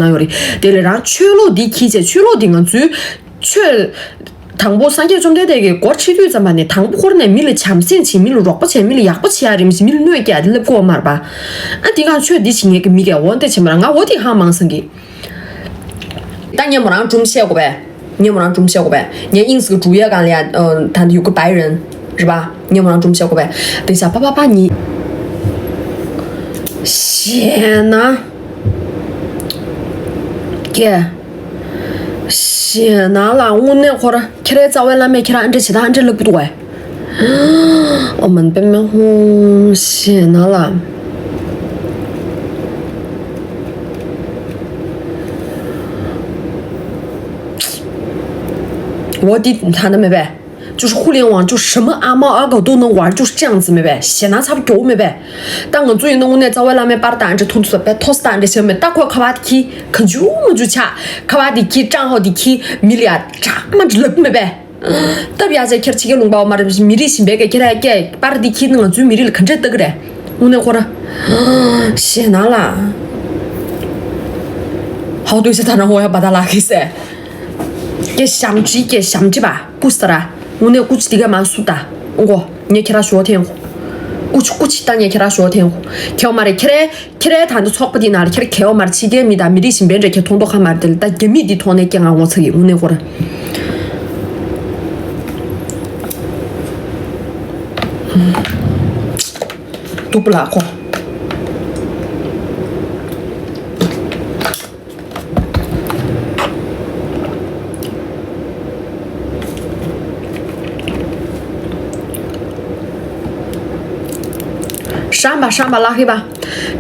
那有的，对了，让全路的期间，全路的个最全。당부 상계 좀 되게 거치도 있잖아요. 당부 거는 밀을 참센치 밀을 럭버치 밀을 약버치 아리면서 밀을 누에게 아들 거 말봐. 아 네가 최디 신게 그 미게 원대 치면 아 어디 하망성기. 但你不让中写过呗？你不让中写过呗？你硬是个主业干的，他有个白人是吧？你不让中写过呗？等一下，爸你写呢？给。写哪了？我那会儿起来早晚那没起来，按这其他按这了不多哎。我们边边红写哪了？我的看到没呗？就是互联网，就什么阿猫阿狗都能玩，就是这样子没呗？写哪差不多没呗？但我最近我那早晚那没把单这突出呗，托斯单这些没打过卡瓦迪，可就么就卡卡瓦迪账号的去米利亚这么子了没呗？特别是开始个龙包嘛，这不是米利新别给来给把的去那个最米利了，看这得个嘞，我那会儿写哪了？好多些他让我要把他拉开噻。给相机吧，不是啦，我那估计这个蛮熟的，我你给他说天乎，估计当你给他说天乎，条码的起来谈都错不的哪里，起来开我码的起点米的米的新编这些通都还码的，但给米的通那讲啊我测的，我那会儿，都不拉垮。删吧，拉黑吧。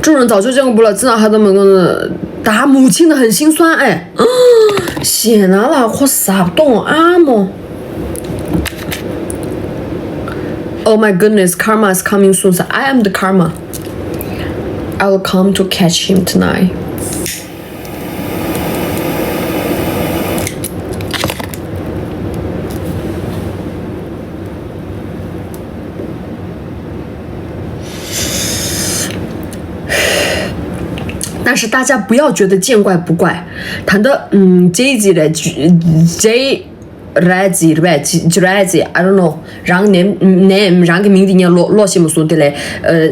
这种早就见过了，知道他这么个打母亲的很心酸哎。写哪了？我啥不懂啊么 ？Oh my goodness, karma is coming soon. I am the karma. I will come to catch him tonight. 但是大家不要觉得见怪不怪，谈的这几的这来自对吧？就来自 I don't know， 让个名字你落什么说的嘞？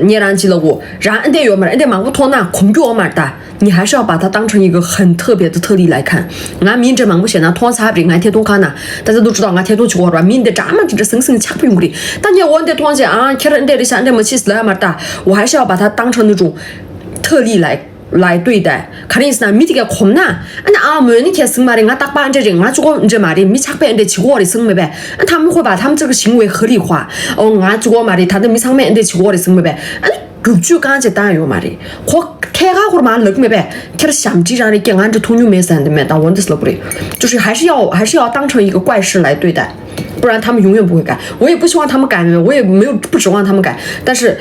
你让记了我，让得有嘛，得嘛我托那空给我嘛的，你还是要把它当成一个很特别的特例来看。俺民这嘛，我现在托差不俺天东看呐，大家都知道俺天东去过吧？民的这么这生掐不用的，但你我得托些啊，看人的像这么起死来嘛的，我还是要把它当成那种特例来对待，看的是呢，米这个困难，那没你看生嘛的，俺打板这人，俺这个这嘛的，米差别的去我的生没呗，他们会把他们这个行为合理化，俺这个嘛的，他的米上面的去我的生没呗，狗就刚才当有嘛的，或开下或嘛那个没呗，开了相机上的给俺这通牛没生的没，但问题是了不的，就是还是要当成一个怪事来对待。不然他们永远不会改，我也不希望他们改，我也没有不指望他们改，但是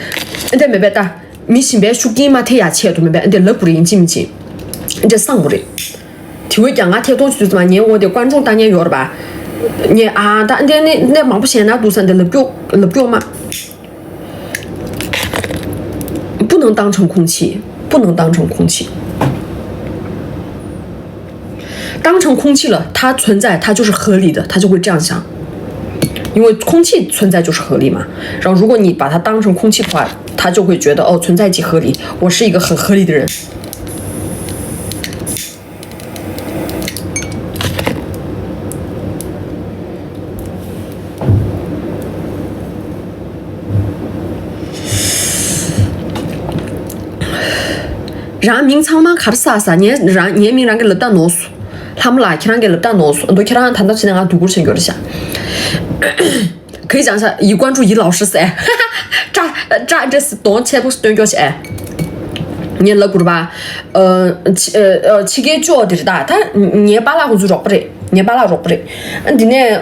这没别的。你性别属鸡嘛，太牙切都没办，你勒不的，进不进？你这上不的，听我讲啊，太多就是嘛，你我的观众当年有了吧？你啊，但那忙不闲那路上的勒表嘛，不能当成空气，不能当成空气，当成空气了，它存在，它就是合理的，它就会这样想。因为空气存在就是合理嘛，然后如果你把它当成空气的话，他就会觉得存在即合理，我是一个很合理的人。让明仓嘛，卡的啥，你让明让给了当诺苏，他们来让给了当诺苏，都让谈到现在俺读过去有点像。可以讲一下，一关注一老师噻，这这是多钱不是短脚钱，你那个吧，七个脚的是的，他你把那个做着不的。你把那肉不嘞，今年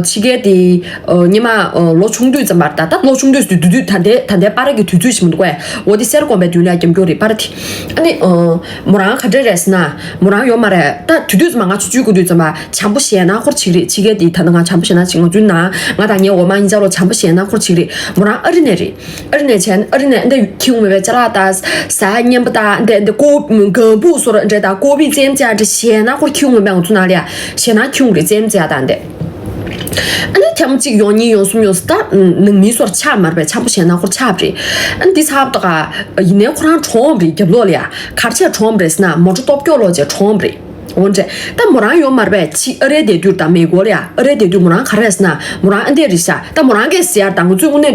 七个的你嘛老冲队怎么打？但老冲队对，谈把那个推什么的怪，我的三个光白对了，就叫的把它提，你莫让看这人是呐，莫让要嘛嘞，但推怎么俺出去队怎么强不闲呐，或者七个的他那个强不闲呐，情况就拿俺当年我嘛，你知道强不闲呐，或者七个，莫让20年前20年的听我们加拿大3年不打，的根部说的这打国比咱家这闲呐，或者听我们。从哪里啊？现在听的怎么简单的？那他们几个用什么用是的？能没说差嘛？呗，差不现在或差不的。第差不多啊，一年可能穿不的，就不了呀。看起来穿不的是呐，没着到不了就穿不的。我这，但没人用嘛呗，2年就到美国了呀，2年就没人看的是呐，没人安得的下，但没人给是呀，但我最我那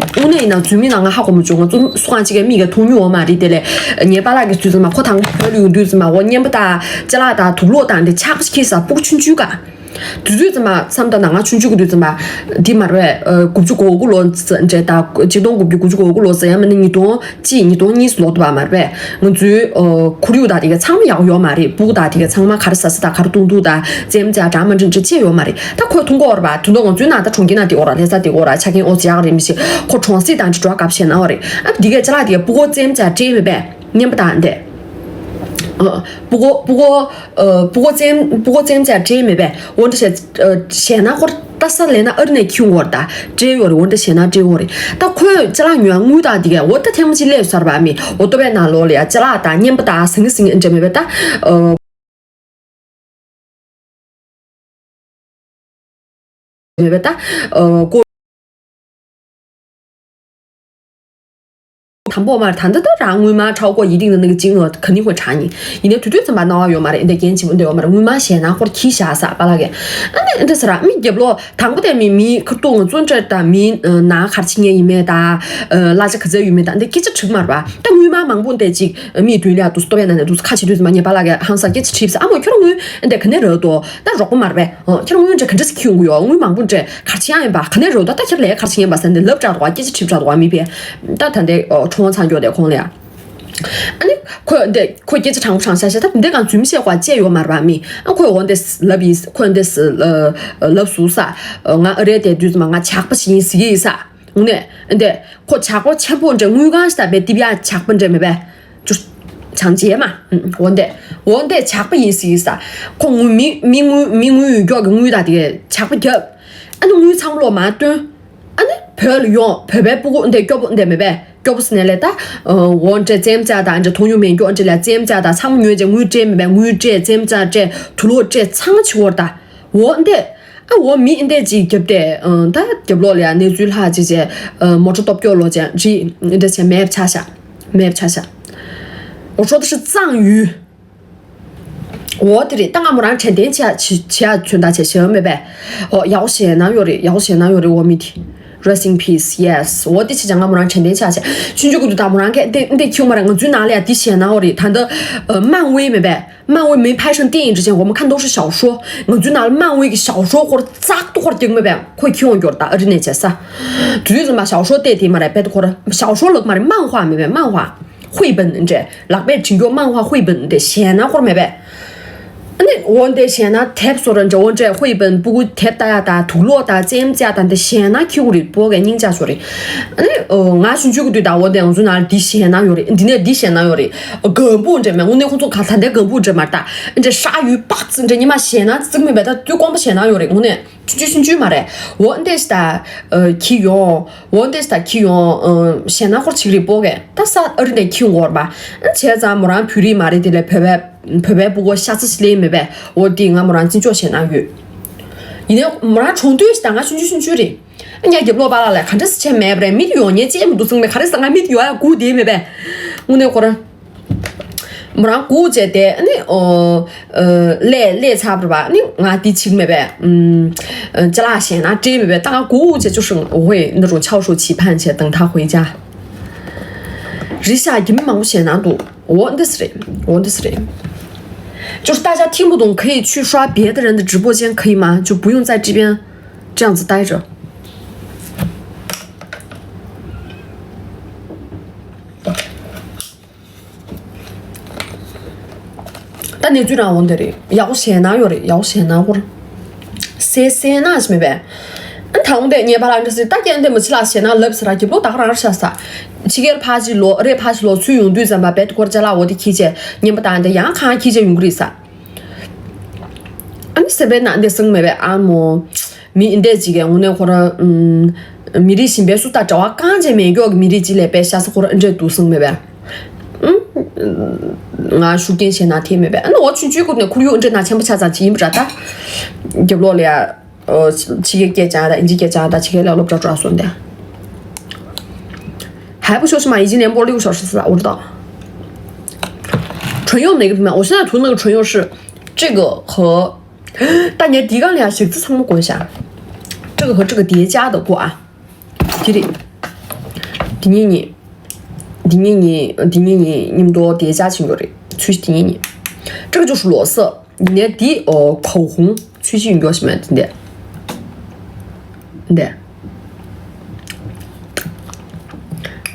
最没那个好我们中国就算几个米个土牛嘛的的嘞，你把那个就是嘛，课堂流流是嘛，我年不打加拿大土罗蛋的，恰不是开始不群居噶。对怎么，咱们到哪个群居个对怎么，地嘛呗，估计个罗子，这打激动估计个罗子，要么你多你是罗多嘛呗，我最苦溜大的个厂要嘛的，不大的个厂嘛，看的啥大，看的东的，咱们家咱们这些要嘛的，他可以通过了吧？通过我最拿的重庆那地方，那啥地方来，查给我家的那些，可创始单就抓搞些那的，啊，这个这那的，不过咱们家这边呗，你不打的。不过咱们家这没呗，我这些现在或者打啥来那2年听我的，这样的我这现在这样的，但可这那原我打的，我都听不起来说吧咪，我都别拿落了，这那打年不打生这没呗打没呗打过。谈不嘛，谈的让我嘛超过一定的那个金额，肯定会查你。一年对怎么闹有嘛的，你得延期问题有嘛的，我嘛现在或者提下啥把那个，那是啦，没结不了，谈不得咪可多尊着的咪拿卡青年一面的，哪些可在一面的，你给这吃嘛吧？但我嘛忙不得几咪对了，都是多边的，都是卡起对什么，你把那个行上给吃吃，啊我看到我，得肯定热多，但肉嘛呗，看到我这肯定是 Q 哟，我忙不着卡青年吧，肯定热多，但是来卡青年吧，真的热不着的话，给吃不着的话，咪别，但谈的我参觉得空了，你可以长不长下去，他那个专些话节约嘛吧咪，可以问的是那边，可能的是那宿舍，俺2年的就是嘛，俺吃不起是意思，对，可吃个吃不着，我刚是在别地边吃不着没呗，就是抢劫嘛，问的吃不意思，可我咪叫个我大的吃不着，我唱不落嘛对，陪了用陪不过对叫不对没呗。要不是那来的，我这咱们家的，这同学们叫这来咱们家的，厂里这我这没办，我这咱们家这土路这厂去我的，我的，我明的几对不对？他对不了，那最他这些没着到表了这，这些没查下。我说的是藏语。我的嘞，当俺们让成天去全大去小没呗？要钱那有的我没听。Rest in peace, yes。我的去讲俺们让成天下去，全球各地大们让给得听我那个最哪里啊？底线那我的谈的漫威没呗？漫威没拍成电影之前，我们看都是小说。我最拿漫威的小说或者咋都或者听没呗？可以听我讲的，20年前啥？就是嘛小说得听嘛来，别的或者小说了嘛的漫画没呗？漫画绘本这那边听讲漫画绘本的现在或者没呗？那我的现在太说人家我这绘本不过太大呀土落的咱们家的现在去的不给人家说的，俺去这个对的我的我说那地现在有的，那地现在有的，根本这么我那工作看他那根本这么大，这鲨鱼八字这你妈现在这个没办法，就光不现在有的我呢。就是嘛的，我得是的起用，现在或者去播的，但是2年听我吧，现在没人陪你嘛的来陪不过下次是来没呗，我的俺没人进做现在语，因为没人冲对是当俺训的，人家给不把来看这事情没不嘞，没得用，你节目都是没看的是俺没得用啊，古典没呗，我那会儿。没让估计的，来差不多吧？你俺地区没呗？这哪县那这没呗？大家估计就是我会那种翘首期盼去等他回家。日下一忙我现在都我的是的，就是大家听不懂可以去刷别的人的直播间，可以吗？就不用在这边这样子待着。但你最让问题的要钱哪有的要钱哪会儿，谁哪是没呗？他们的你把那就是大家都没吃那些那垃圾垃圾不打那些啥，去给爬起落，这爬起落去用对咱把别的国家那我的体检，你不单的样看体检用过的啥？你这边男的生没呗？俺么米的几个我那或者米的性别说打招啊，刚才没个米的几来呗，下次或者这都生没呗？俺说点钱那天没呗？那我去举个那可有这拿钱不查咋钱不查的，就落了。去给家的，你给家的，去给聊了不知道多少算的，还不休息嘛？已经连播6个小时了，我知道。唇釉哪个品牌？我现在涂那个唇釉是这个和，但你第一个俩是自从过一下，这个和这个叠加的过啊，弟弟，第二年你们多叠加情况的，吹第二年，这个就是裸色，年底口红吹起用标什么的。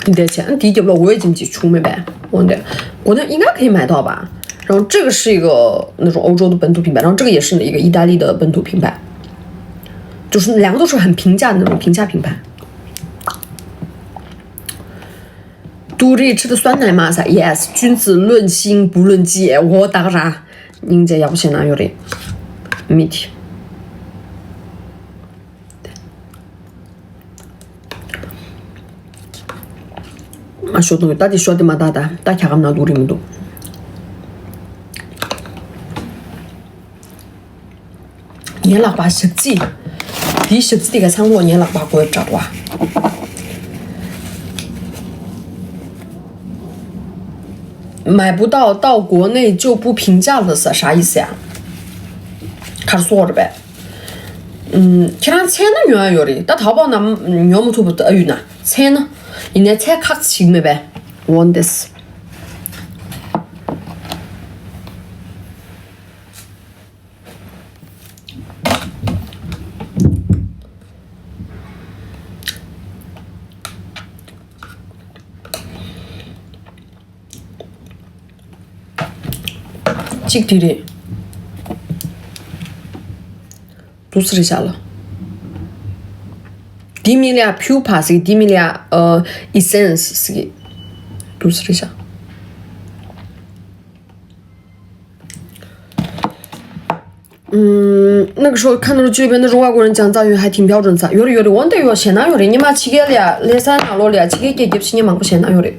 你的钱第一不了，我也经济出没呗，我的国内应该可以买到吧。然后这个是一个那种欧洲的本土品牌，然后这个也是一个意大利的本土品牌，就是两个都是很平价的那种平价品牌。都这吃的酸奶嘛啥 ？Yes， 君子论心不论迹，我当然，人家要不先哪有的，没题。啊，晓得，到底晓得嘛？大家看那多里面多。年腊八食子，第食子这个场合年腊八过找的哇。买不到到国内就不评价了是啥意思呀？看说着呗。其他菜呢原来有的，但淘宝那要么图不得有呢，菜呢？人家菜卡清没呗，忘的是。几个的，都是这下了。迪米利亚 Pupa 是个迪米利亚Essence 是个，都是这下。那个时候看到了这边的外国人讲藏语还挺标准噻，有的，我得有现哪有的，你妈去给了，连三拿了了，去给不起你妈不现哪有的。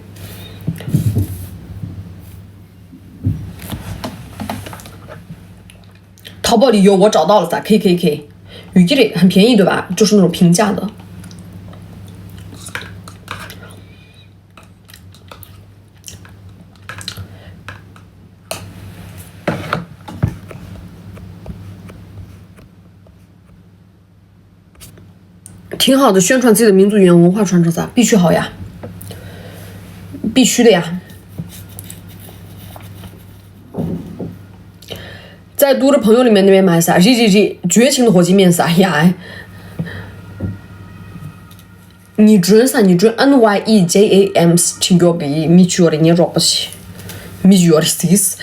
淘宝里有我找到了噻，可以，预计的很便宜对吧？就是那种平价的。挺好的，宣传自己的民族语言文化传承噻，必须好呀，必须的呀。在读的朋友里面那边买啥？绝情的火鸡面啥呀？你准 NYEJAM 听觉给米觉的你绕不起，米觉的是，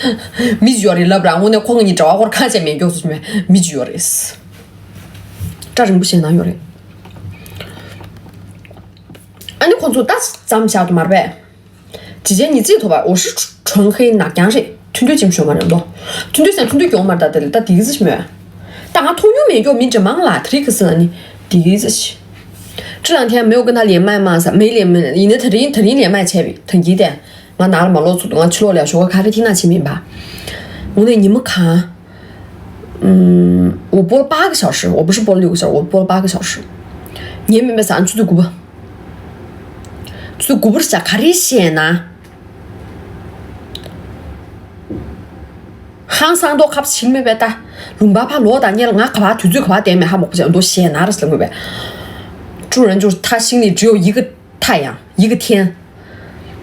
米觉的了不然我那狂你找我看见没告诉你们，米觉的是，这人不行哪有的？你看出但是咱们下都嘛呗，姐姐你自己头吧，我是纯黑拿干谁？团队进去嘛人多，团队上团队给我们打的，打第一次去没？但俺团队没给我们这忙啦，特可是你第一次去。这两天没有跟他连麦嘛？没连麦，因为特地连麦前面，特一点，我拿了嘛老主动，我去了学个咖啡厅那前面吧。我那你们看，我播了8个小时，我不是播了6个小时，我播了8个小时。你明白啥？去对鼓不？去对鼓不是下卡里线呐？항상도 값이 칠매 배다 룸바 파罗达你了俺可怕推最可怕店面还不讲多闲拿的是那个呗。主人就是他心里只有一个太阳一个天，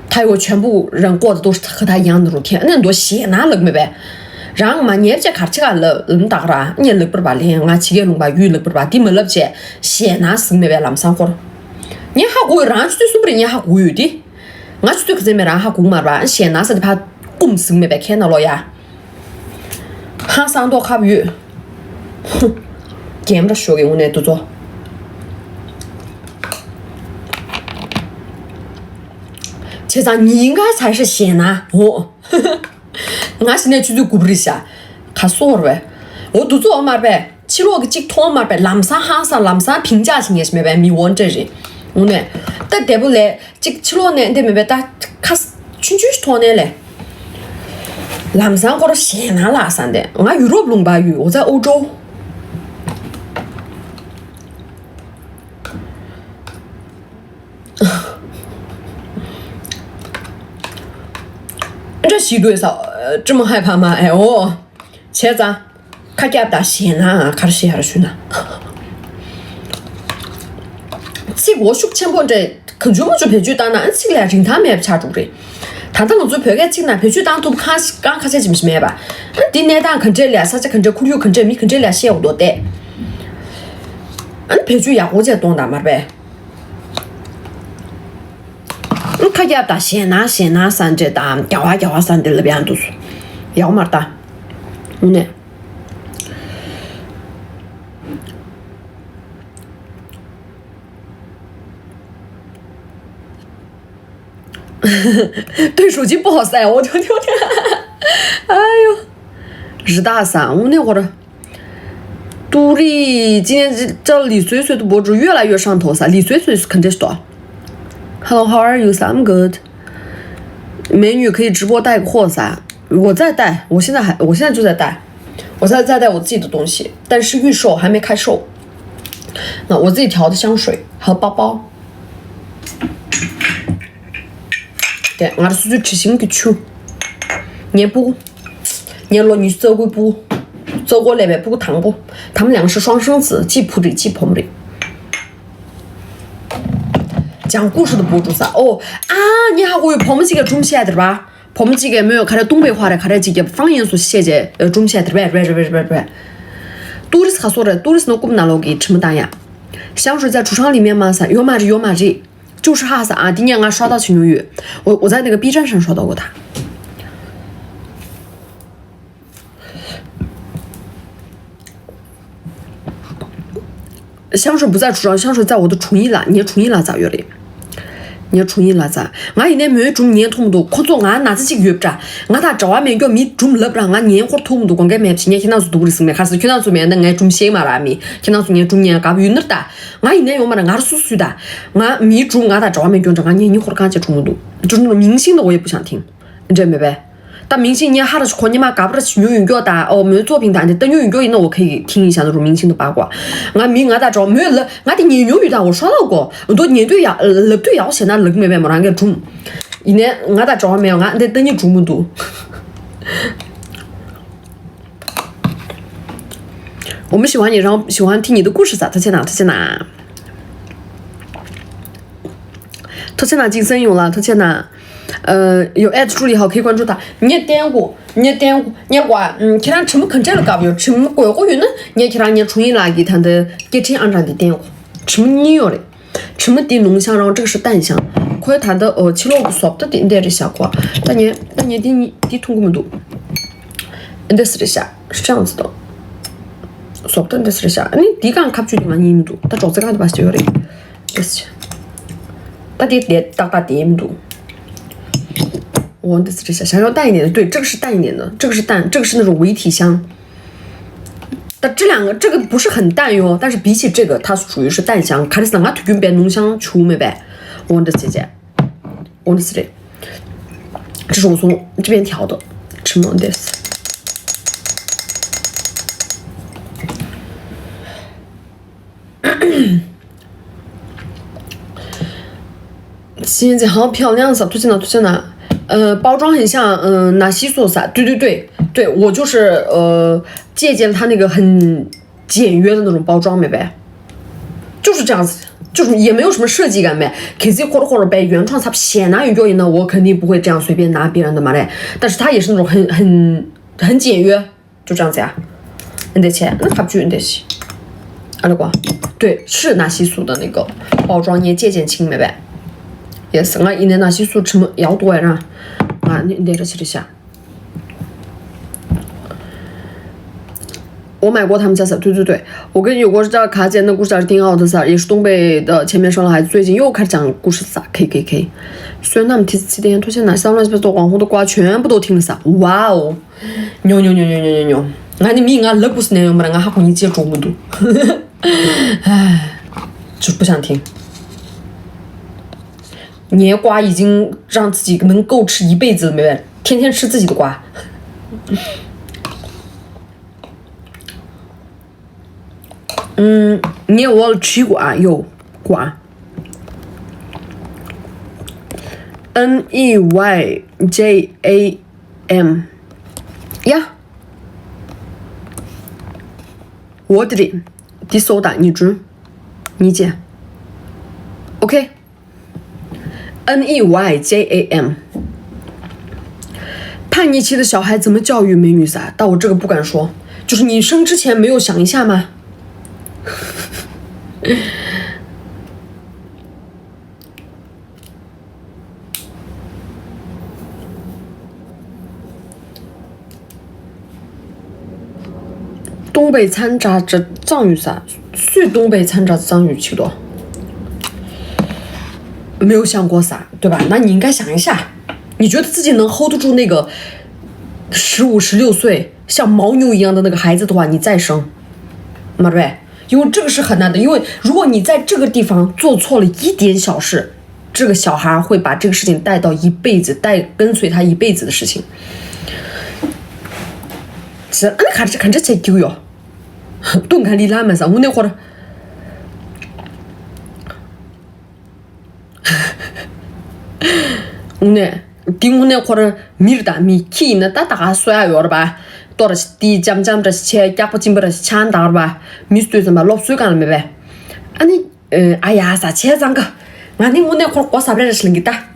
他以为全部人过的都是和他一样的那种天，那多闲拿了没呗。然后嘛，你这卡起来了，大了，你了不吧连俺起个弄吧鱼了不吧，地没了不些闲拿是没呗，那么生活了。你还过让去对说不定你还过有的，俺去对可是没让还过嘛吧，闲拿是的怕公司没呗看到了呀。哈桑多卡鱼，哼，见不着学给我那都做。其实你应该才是咸呐，我现在去做古不里下，看说了呗，我都做嘛呗，起落个几桶嘛呗，南山哈山南山评价性也是没呗，米원这人，我呢，但得不来，这起落呢得没呗，但看群是团的嘞，南山或者咸啊拉山的，我鱼肉不弄吧鱼，我在欧洲。这西对少，这么害怕吗？哎哦，茄子，看见不大咸啊，看着咸还是酸啊？这个说前不这，肯定我做培育单呢，这个来人他们也不掐住的。他当我做培育进来，培育单都不看，刚看起来就是没吧？第二单肯这俩，啥子肯这苦油，肯这米，肯这俩咸好多的。培育呀，我这懂的嘛呗。看见不大咸啊山这大叫啊山的那边都是要嘛的，我呢。对手机不好塞，我天，哎呦，日大山，我那会儿，杜丽今天找李碎碎的博主越来越上头噻，李碎碎肯定是多。Hello, how are you? I'm good. 美女可以直播带个货噻，我在带，我现在就在带，我现在在带我自己的东西，但是预售还没开售。那我自己调的香水和包包。对，我的数据吃新的球，年补，年罗女走过补，走过那边补汤补，他们两个是双生子，既扑的既碰的。讲故事的博主噻，哦啊，你还会碰不几个中写的吧？碰不几个没有看到东北话的，看到几个方言所写的中写的呗，多的是他说的，多的是那我们那老给吃么大呀？香水在橱窗里面嘛噻，有嘛子，就是哈噻啊！今年俺刷到秦永宇，我在那个 B 站上刷到过他。香水不在橱窗，香水在我的厨艺了，你厨艺了咋样的？你厨艺了咋？俺一年没有种年头多，可做俺拿自己月不着，俺他找俺没个米种了不然俺年货头多，光给面皮，你听到是多的是没？还是听到是面的俺种些嘛啦米，听到是年种年搞不有那的，俺一年用嘛的俺是属的，俺米种俺他找俺没种着，俺年货的感觉种多，就是那种明星的我也不想听，你知道没呗？但明星你哈的是看你嘛，搞不得去有人脚的哦，没有作品的，等有人脚那我可以听一下那种明星的八卦。俺咋着没有了，俺的年用语的我刷到过，我都年对呀，对呀，现在那个没办法，俺给种，一年俺咋着没有，俺得等你种么多。我们喜欢你，然后喜欢听你的故事噻，特切娜，晋升用了，特切娜。有艾特助理号可以关注他。你点过，你挂，其他什么看这了搞不有，什么过过云呢？你其他你重新来给他的给这样的点过，什么你要的，什么的浓香，然后这个是淡香，可以谈的起了说不得点的效果，但你的通过么多，得试一下，是这样子的，说不得得试一下，你第一个看不出来你么多，他照这个的把就有的，得试，他打点么多。我的这些想要淡一点的，对，这个是淡一点的，这个是淡，这个是那种微体香。但这两个，这个不是很淡哟，但是比起这个，它属于是淡香。看的是俺推荐别浓香出没呗？我的姐姐，我的是的，这是我从这边调的，什么的？现在好漂亮噻，推荐哪？包装很像纳西索噻，对，我就是借鉴了他那个很简约的那种包装没呗，就是这样子，就是也没有什么设计感呗，可以或者被原创它显拿有用的，我肯定不会这样随便拿别人的嘛嘞，但是它也是那种很简约，就这样子呀，你得钱，那还不就你得起，那个，对，是纳西索的那个包装也借鉴轻没呗。也是俺一年纳西索吃么要多呀，啊，你得着起的下。我买过他们家噻，对对对，我跟有过这卡姐的故事还是挺好的噻，也是东北的，前面生了孩子，最近又开始讲故事噻，可以。虽然他们提起点拖鞋那些乱七八糟网红的瓜全部都听了噻，哇哦，牛，俺的命啊，那故事内容没得俺还可以接中文读，唉，就是不想听。年瓜已经让自己能够吃一辈子了，没呗？天天吃自己的瓜。你也忘了吃过啊？有瓜 ，NEYJAM 呀，我的哩，第搜的你准，你姐 ，OK。NEYJAM， 叛逆期的小孩怎么教育美女噻？但我这个不敢说，就是你生之前没有想一下吗？东北掺杂着藏语噻，是东北掺杂着藏语去多，没有想过噻，对吧？那你应该想一下，你觉得自己能 hold 得住那个15、16岁像牦牛一样的那个孩子的话，你再生，对不对？因为这个是很难的，因为如果你在这个地方做错了一点小事，这个小孩会把这个事情带到一辈子，跟随他一辈子的事情。是，看这才丢哟，懂看你哪门上？我那会儿，我那会儿米儿大米起那大甩药了吧？到了第讲这些家不进不了抢到了吧？米水什么老水干了没呗？哎呀啥钱张个？我那会儿过啥不了是那个打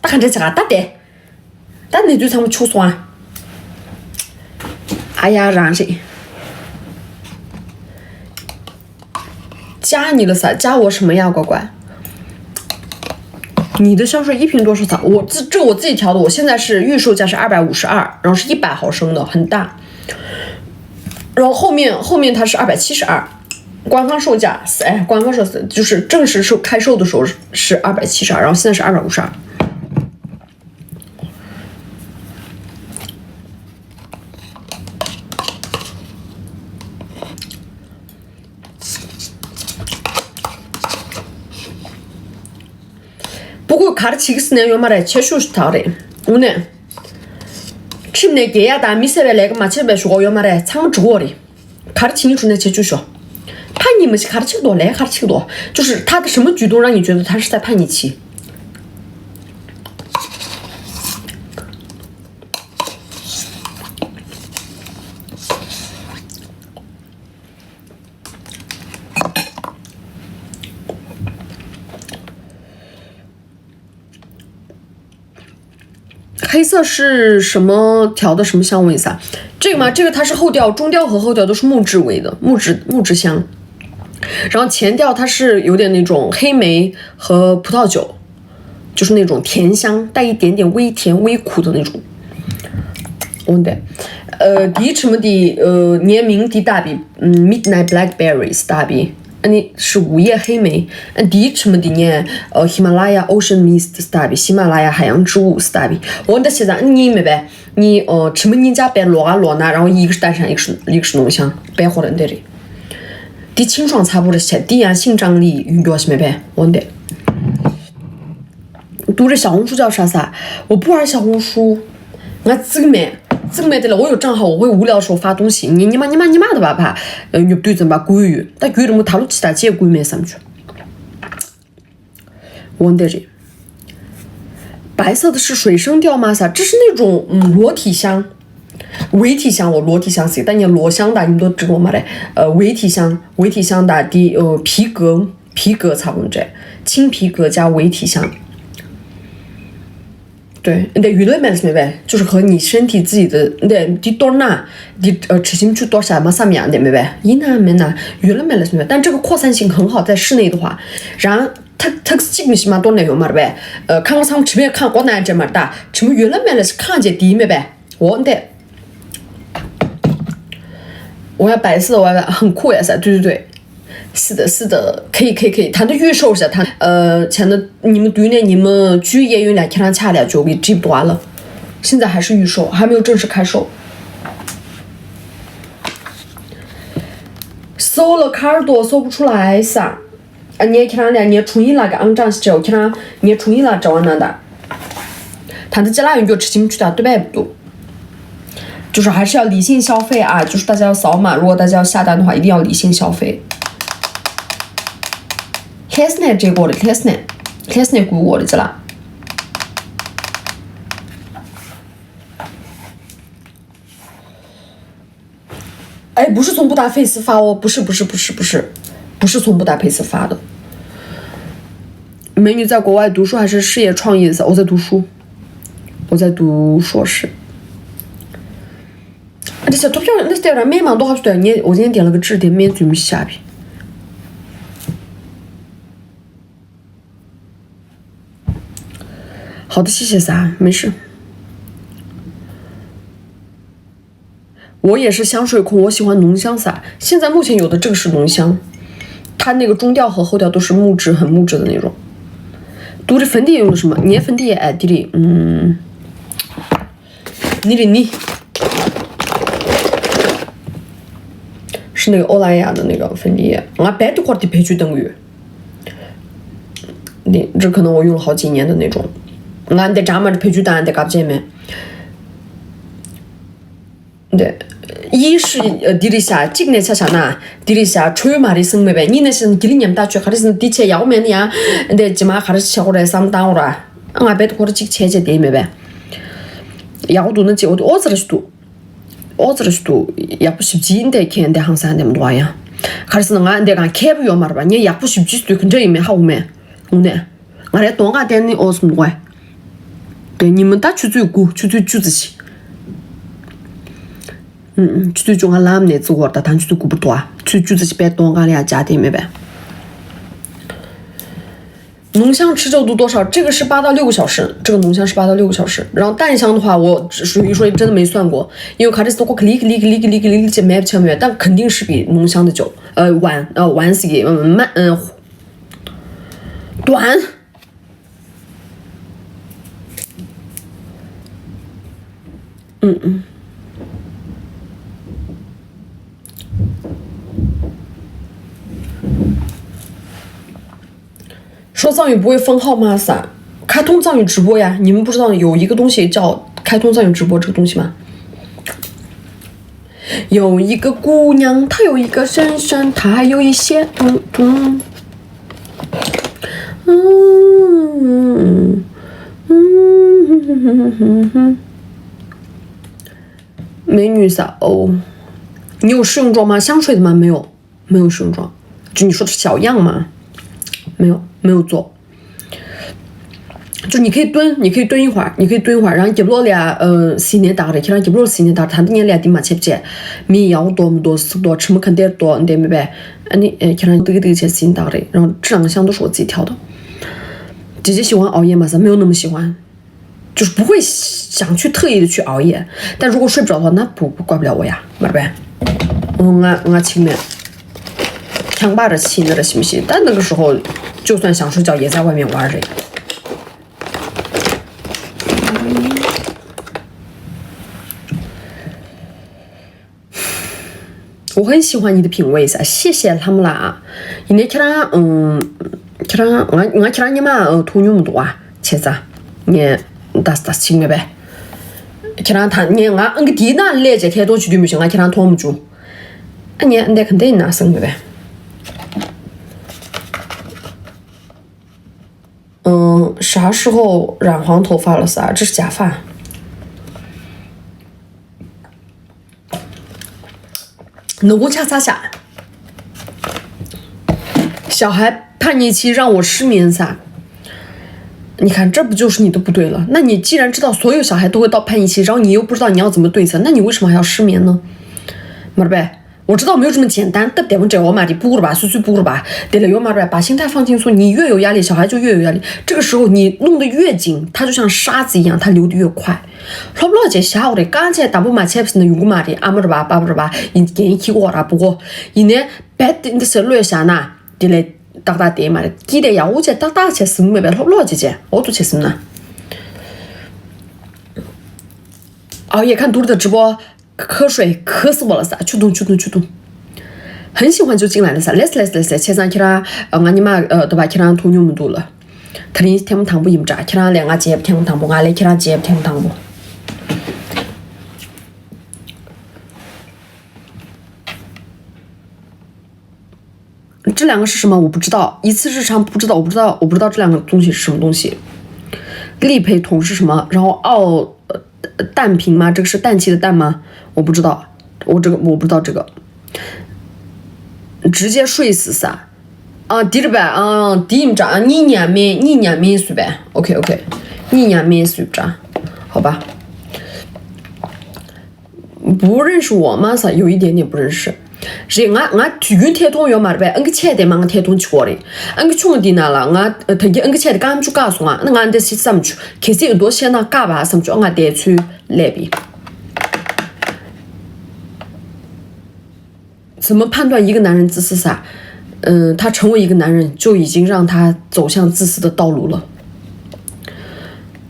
看这打的，打那就像我求酸。哎呀，让谁加你了噻？加我什么呀，乖乖？你的香水一瓶多少钱？我自己调的，我现在是预售价是252，然后是100毫升的，很大。然后后面它是272，官方售价官方说就是正式开售的时候是272，然后现在是252。不过가르치겠으면 요 말에 제수 좋다래. 오늘 침내 개야 다 미세베 내가 마치베 주고 요 말에 참 좋어리. 가르치니 주네 제주쇼. 叛逆们是가르치기도来가르치기도，就是他的什么举动让你觉得他是在叛逆期？黑色是什么调的什么香味噻？这个吗？这个它是后调，中调和后调都是木质味的，木质香。然后前调它是有点那种黑莓和葡萄酒，就是那种甜香，带一点点微甜微苦的那种。第什么的年名的大比Midnight Blackberries 大比。是午夜黑莓，第什么的呢？喜马拉雅 Ocean Mist Stabi， 喜马拉雅海洋之雾 Stabi。我的现在你没呗？你什么人家别落呢？然后一个是淡香，一个是浓香，白火人的哩。第清爽差不多些，第性张力预表是没呗？我的。读着小红书叫啥噻？我不玩小红书，我自没得了，我有账号，我会无聊的时候发东西。你妈的吧怕，你对着吧鬼语，但鬼人我讨论其他几个鬼没上去。我的这白色的是水生调吗？噻，这是那种裸体香，微体香，我裸体香是，但你裸香的你都知道嘛嘞？微体香的皮革差不多这，青皮革加微体香。对，你得娱乐买的什么呗？就是和你身体自己的，你得多哪，吃进去多啥嘛啥么样的没呗？一哪没哪，娱乐买的什么？但这个扩散性很好，在室内的话，然后它基本上多内容嘛的呗？看我上这边看过南这么大，什么娱乐买的是看见低没呗？我的。我要白色的 YY 很酷呀噻，对对对，是的是的，可以可以可以，他的预售噻，他前的你们对呢，你们主页有2天卡了就给记不完了，现在还是预售，还没有正式开售。搜了卡耳朵搜不出来噻，你看了你重新那个昂涨是就看你重新那找完了的，他的这哪用就吃进去的对吧？不多。就是还是要理性消费啊！就是大家要扫码，如果大家要下单的话，一定要理性消费。还是呢，这个的，还是呢，雇我的这啦。哎，不是从布达佩斯发哦，不是从布达佩斯发的。美女在国外读书还是事业创业的？我在读书，我在读硕士。这小图片那在那免嘛多好多你我今天点了个置顶免准备下边。好的，谢谢噻，没事。我也是香水控，我喜欢浓香噻。现在目前有的这个是浓香，它那个中调和后调都是木质，很木质的那种。读的粉底用的什么？捏粉底哎，弟弟，你。是那个欧莱雅的那个粉底液，我百多块的配去等于，这可能我用了好几年的那种，俺得专门的配去单得搞不见没？对，一是地里下今年才下哪，地里下吹嘛的生没呗？你那是地里年大去，还是地切要面的呀？得起码还是切过来上当了，俺百多块的几切点没呗？要读能接我这里去读。我这里是读약부 쉽지인데 걔한테 항상 되면 와야. 그래서 내가 개부요 말봐. 니 약부 쉽지도 근저이면 하오면 오네. 말에 동가 되니 어슴 와. 对，你们大去最古，去最句子起。去最中啊拉姆那字我的，但去最古不多啊，去句子起别东噶俩加点没呗。浓香持久度多少？这个是8到6个小时，这个浓香是8到6个小时。然后淡香的话，我属于说真的没算过，因为卡这斯我克里买不起，但肯定是比浓香的久，晚是给慢短。说藏语不会封号吗？噻，开通藏语直播呀！你们不知道有一个东西叫开通藏语直播这个东西吗？有一个姑娘，她有一个先生，她还有一些美女噻哦，你有试用装吗？香水的吗？没有试用装，就你说的小样吗？没有做，就你可以蹲一会儿，然后一不落俩时间到了，可能一不落时间到了，他的年龄定嘛切不切？没要多么多事多，吃么肯定多，你对没呗？你可能这个钱时间到了，然后这2个项都是我自己挑的。姐姐喜欢熬夜吗？没有那么喜欢，就是不会想去特意的去熬夜，但如果睡不着的话，那不怪不了我呀，没呗？我清眠。强霸着亲的行不行？但那个时候就算想睡觉也在外面玩着。我很喜欢你的品味噻，谢谢他们啦。因为我你嘛图你们多啊，切子你打清了呗。他你我个地那来着开多去对不行，我拖不住。你肯定拿生了呗。啥时候染黄头发了噻？这是假发。能够掐下，小孩叛逆期让我失眠噻。你看，这不就是你的不对了？那你既然知道所有小孩都会到叛逆期，然后你又不知道你要怎么对策，那你为什么还要失眠呢？没呗，我知道没有这么简单，得问这个嘛的不吧，随不吧，得了有嘛的，把心态放轻松。你越有压力，小孩就越有压力。这个时候你弄得越紧，他就像沙子一样，他流得越快。老不老姐下午的刚才大部嘛，才不是那有个嘛的，阿么着吧，巴不着吧，你给你起过了，不过一年白的是落下那，得来打点嘛的，记得呀，我这打才是没白，老不老姐，我都才是呢。熬夜看嘟嘟的直播。瞌睡渴死我了噻！驱动，很喜欢就进来了噻。来，前上去了，俺你妈对吧？去了土牛们多了，他的天母汤不饮炸，去了两个节天母汤不，俺来去了节天母汤不。这两个是什么？我不知道。一次日常不知道，我不知道这两个东西是什么东西。立培桶是什么？然后氮瓶吗？这个是氮气的氮吗？我不知道，我不知道这个。直接睡死噻！啊，第二班啊，第一站你年免税呗 ？OK， 你年免税站，好吧？不认识我吗？噻，有一点点不认识。是俺提供铁桶要嘛的呗，俺个钱得嘛俺铁桶去过的，俺个穷的呢了，俺他俺个钱的俺去告诉俺，那俺得是怎么去？开始有多钱呢？干吧怎么去？俺得去那边。怎么判断一个男人自私噻？他成为一个男人就已经让他走向自私的道路了。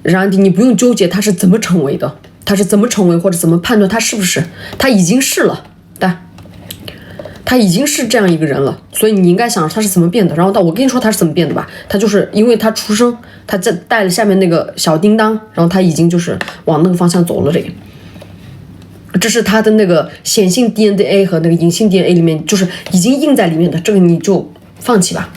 然后你不用纠结他是怎么成为的，他是怎么成为或者怎么判断他是不是，他已经是了，对。他已经是这样一个人了，所以你应该想他是怎么变的。然后我跟你说他是怎么变的吧，他就是因为他出生，他在带了下面那个小叮当，然后他已经就是往那个方向走了嘞。这是他的那个显性 DNA 和那个隐性 DNA 里面就是已经印在里面的，这个你就放弃吧。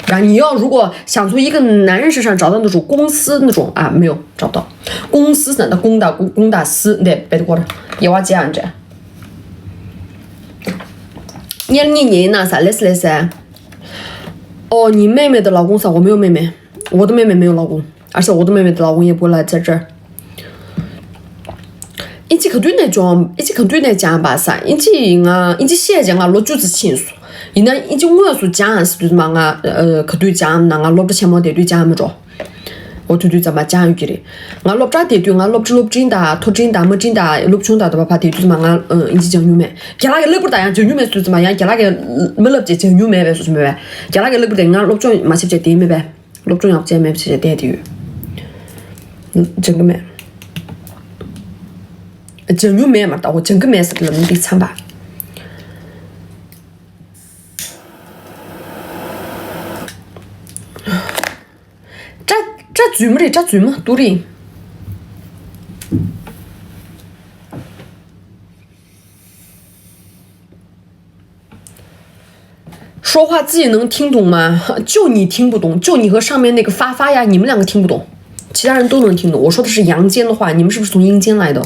然后你要如果想从一个男人身上找到那种公司那种啊，没有找不到。公司是那公大司，对，别的过了，也挖这样子。你那啥来噻？哦，你妹妹的老公噻？我没有妹妹，我的妹妹没有老公，而且我的妹妹的老公也不会来在这儿。以前可对那讲吧噻，以前现在落就是情书，以前我要说讲是对嘛可对讲那落不钱么对对讲么着。我对咱们讲一句的，我落不着对对，我落不真的，拖真的没真的，落不穷的对吧？怕对对嘛，我以前讲牛妹，给那个落不大样讲牛妹说什么样？给那个没落不讲牛妹呗说什么呗？给那个落不得，我落不着嘛是不是对妹呗？落不重要不见妹是对的，整个妹，讲牛妹嘛，到我整个妹是那么的惨吧？这嘴么独立？说话自己能听懂吗？就你听不懂，就你和上面那个发呀，你们两个听不懂，其他人都能听懂。我说的是阳间的话，你们是不是从阴间来的？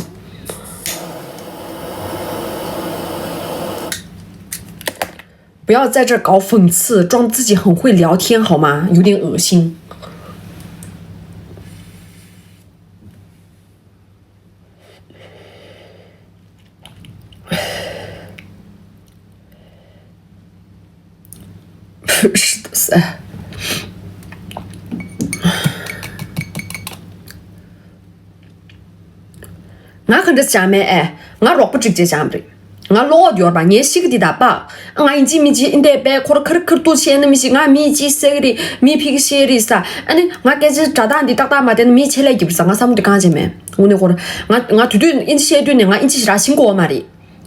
不要在这搞讽刺，装自己很会聊天好吗？有点恶心。是的噻，俺看这下面俺若不直接下面，俺老掉吧，年洗个地大把，俺一米几，你得白可多钱的米些，俺米几色的，米皮个些的噻，俺给这炸弹的打嘛的，米起来就不是俺啥么的干净没，我那会儿，俺对一些对呢，俺一起啥辛苦嘛的。